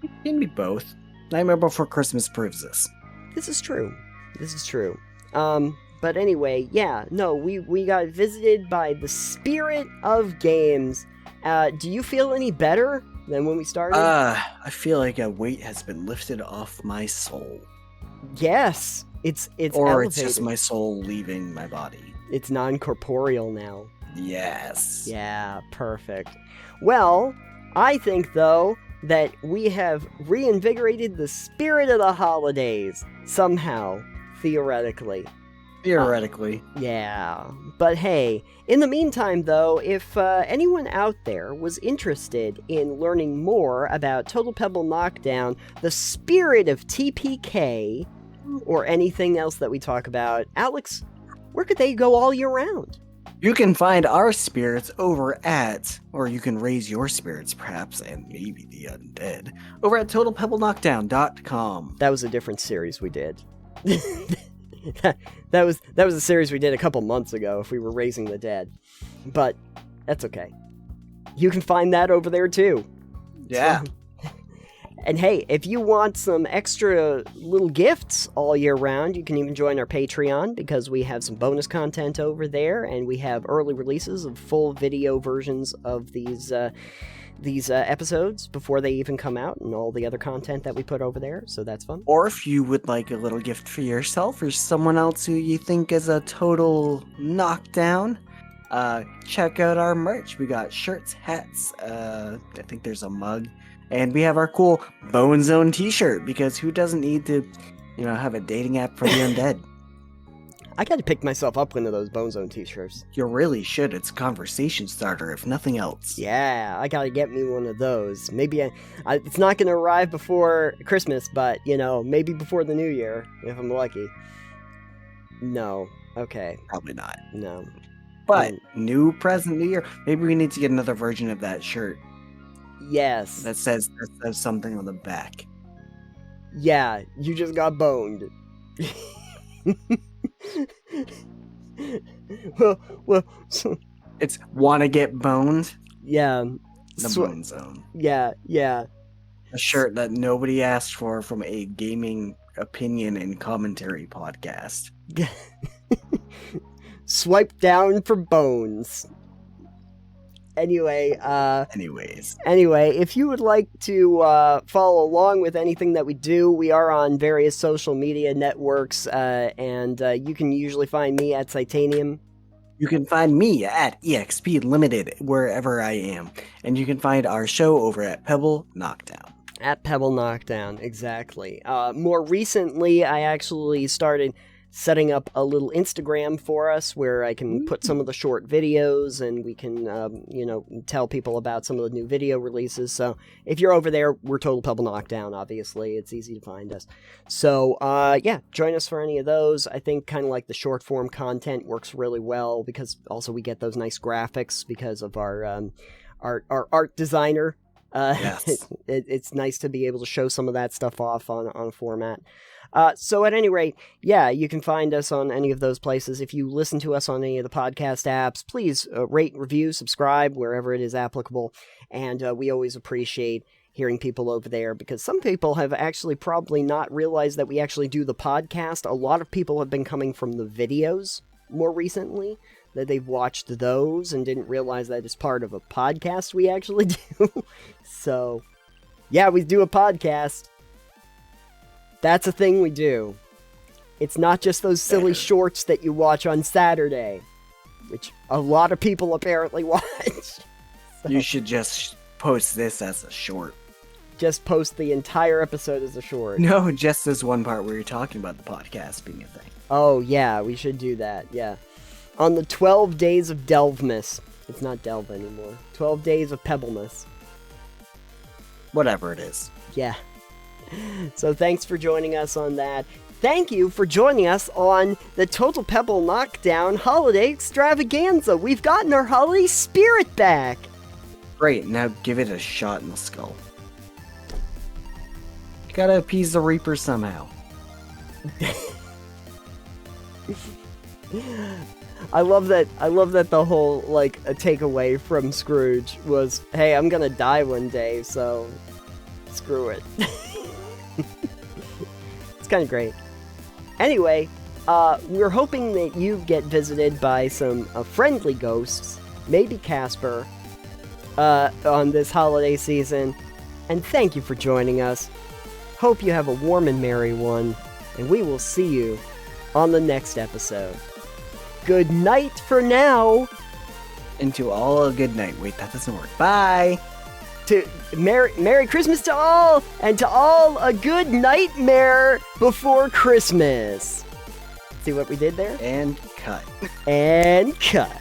It can be both. Nightmare Before Christmas proves this. This is true. But anyway, yeah, no, we got visited by the spirit of games. Do you feel any better than when we started? I feel like a weight has been lifted off my soul. Yes, it's or elevated. It's just my soul leaving my body. It's non-corporeal now. Yes. Yeah, perfect. Well, I think, though, that we have reinvigorated the spirit of the holidays, somehow, theoretically. Theoretically. Yeah, but hey, in the meantime though, if anyone out there was interested in learning more about Total Pebble Knockdown, the spirit of TPK, or anything else that we talk about, Alex, where could they go all year round? You can find our spirits over at, or you can raise your spirits perhaps, and maybe the undead, over at totalpebbleknockdown.com. That was a different series we did. that was a series we did a couple months ago if we were raising the dead. But that's okay. You can find that over there too. Yeah. And hey, if you want some extra little gifts all year round, you can even join our Patreon, because we have some bonus content over there, and we have early releases of full video versions of these episodes before they even come out, and all the other content that we put over there, so that's fun. Or if you would like a little gift for yourself or someone else who you think is a total knockdown, check out our merch. We got shirts, hats, I think there's a mug, and we have our cool Bone Zone t-shirt, because who doesn't need to, have a dating app for the undead? I gotta pick myself up one of those Bone Zone t-shirts. You really should. It's a conversation starter, if nothing else. Yeah, I gotta get me one of those. Maybe it's not gonna arrive before Christmas, but, maybe before the New Year, if I'm lucky. No. Okay. Probably not. No. But, new present, new year. Maybe we need to get another version of that shirt. Yes. That says something on the back. Yeah, you just got boned. well, so, it's wanna get boned? Yeah. The Bone Zone. Yeah. A shirt that nobody asked for from a gaming opinion and commentary podcast. Swipe down for bones. Anyway, if you would like to follow along with anything that we do, we are on various social media networks, and you can usually find me at Titanium. You can find me at EXP Limited, wherever I am. And you can find our show over at Pebble Knockdown. At Pebble Knockdown, exactly. More recently, I actually started setting up a little Instagram for us where I can put some of the short videos, and we can, tell people about some of the new video releases. So if you're over there, we're Total Pebble Knockdown, obviously. It's easy to find us. So, join us for any of those. I think kind of like the short form content works really well, because also we get those nice graphics because of our art designer. Yes. It's nice to be able to show some of that stuff off on a format. So at any rate, yeah, you can find us on any of those places. If you listen to us on any of the podcast apps, please rate, review, subscribe, wherever it is applicable. And we always appreciate hearing people over there, because some people have actually probably not realized that we actually do the podcast. A lot of people have been coming from the videos more recently, that they've watched those and didn't realize that it's part of a podcast we actually do. So, yeah, we do a podcast. That's a thing we do. It's not just those silly shorts that you watch on Saturday, which a lot of people apparently watch. So, you should just post this as a short. Just post the entire episode as a short. No, just this one part where you're talking about the podcast being a thing. Oh, yeah, we should do that, yeah. On the 12 days of Delvemas. It's not Delve anymore. 12 days of Pebblemas. Whatever it is. Yeah. So thanks for joining us on that. Thank you for joining us on the Total Pebble Knockdown Holiday Extravaganza. We've gotten our holiday spirit back. Great, now give it a shot in the skull. You gotta appease the Reaper somehow. I love that the whole, a takeaway from Scrooge was, hey, I'm gonna die one day, so screw it. It's kind of great. Anyway, we're hoping that you get visited by some friendly ghosts, maybe Casper, on this holiday season. And thank you for joining us. Hope you have a warm and merry one, and we will see you on the next episode. Good night for now. And to all a good night. Wait, that doesn't work. Bye. To Merry Christmas to all, and to all a good nightmare before Christmas. See what we did there? And cut. And cut.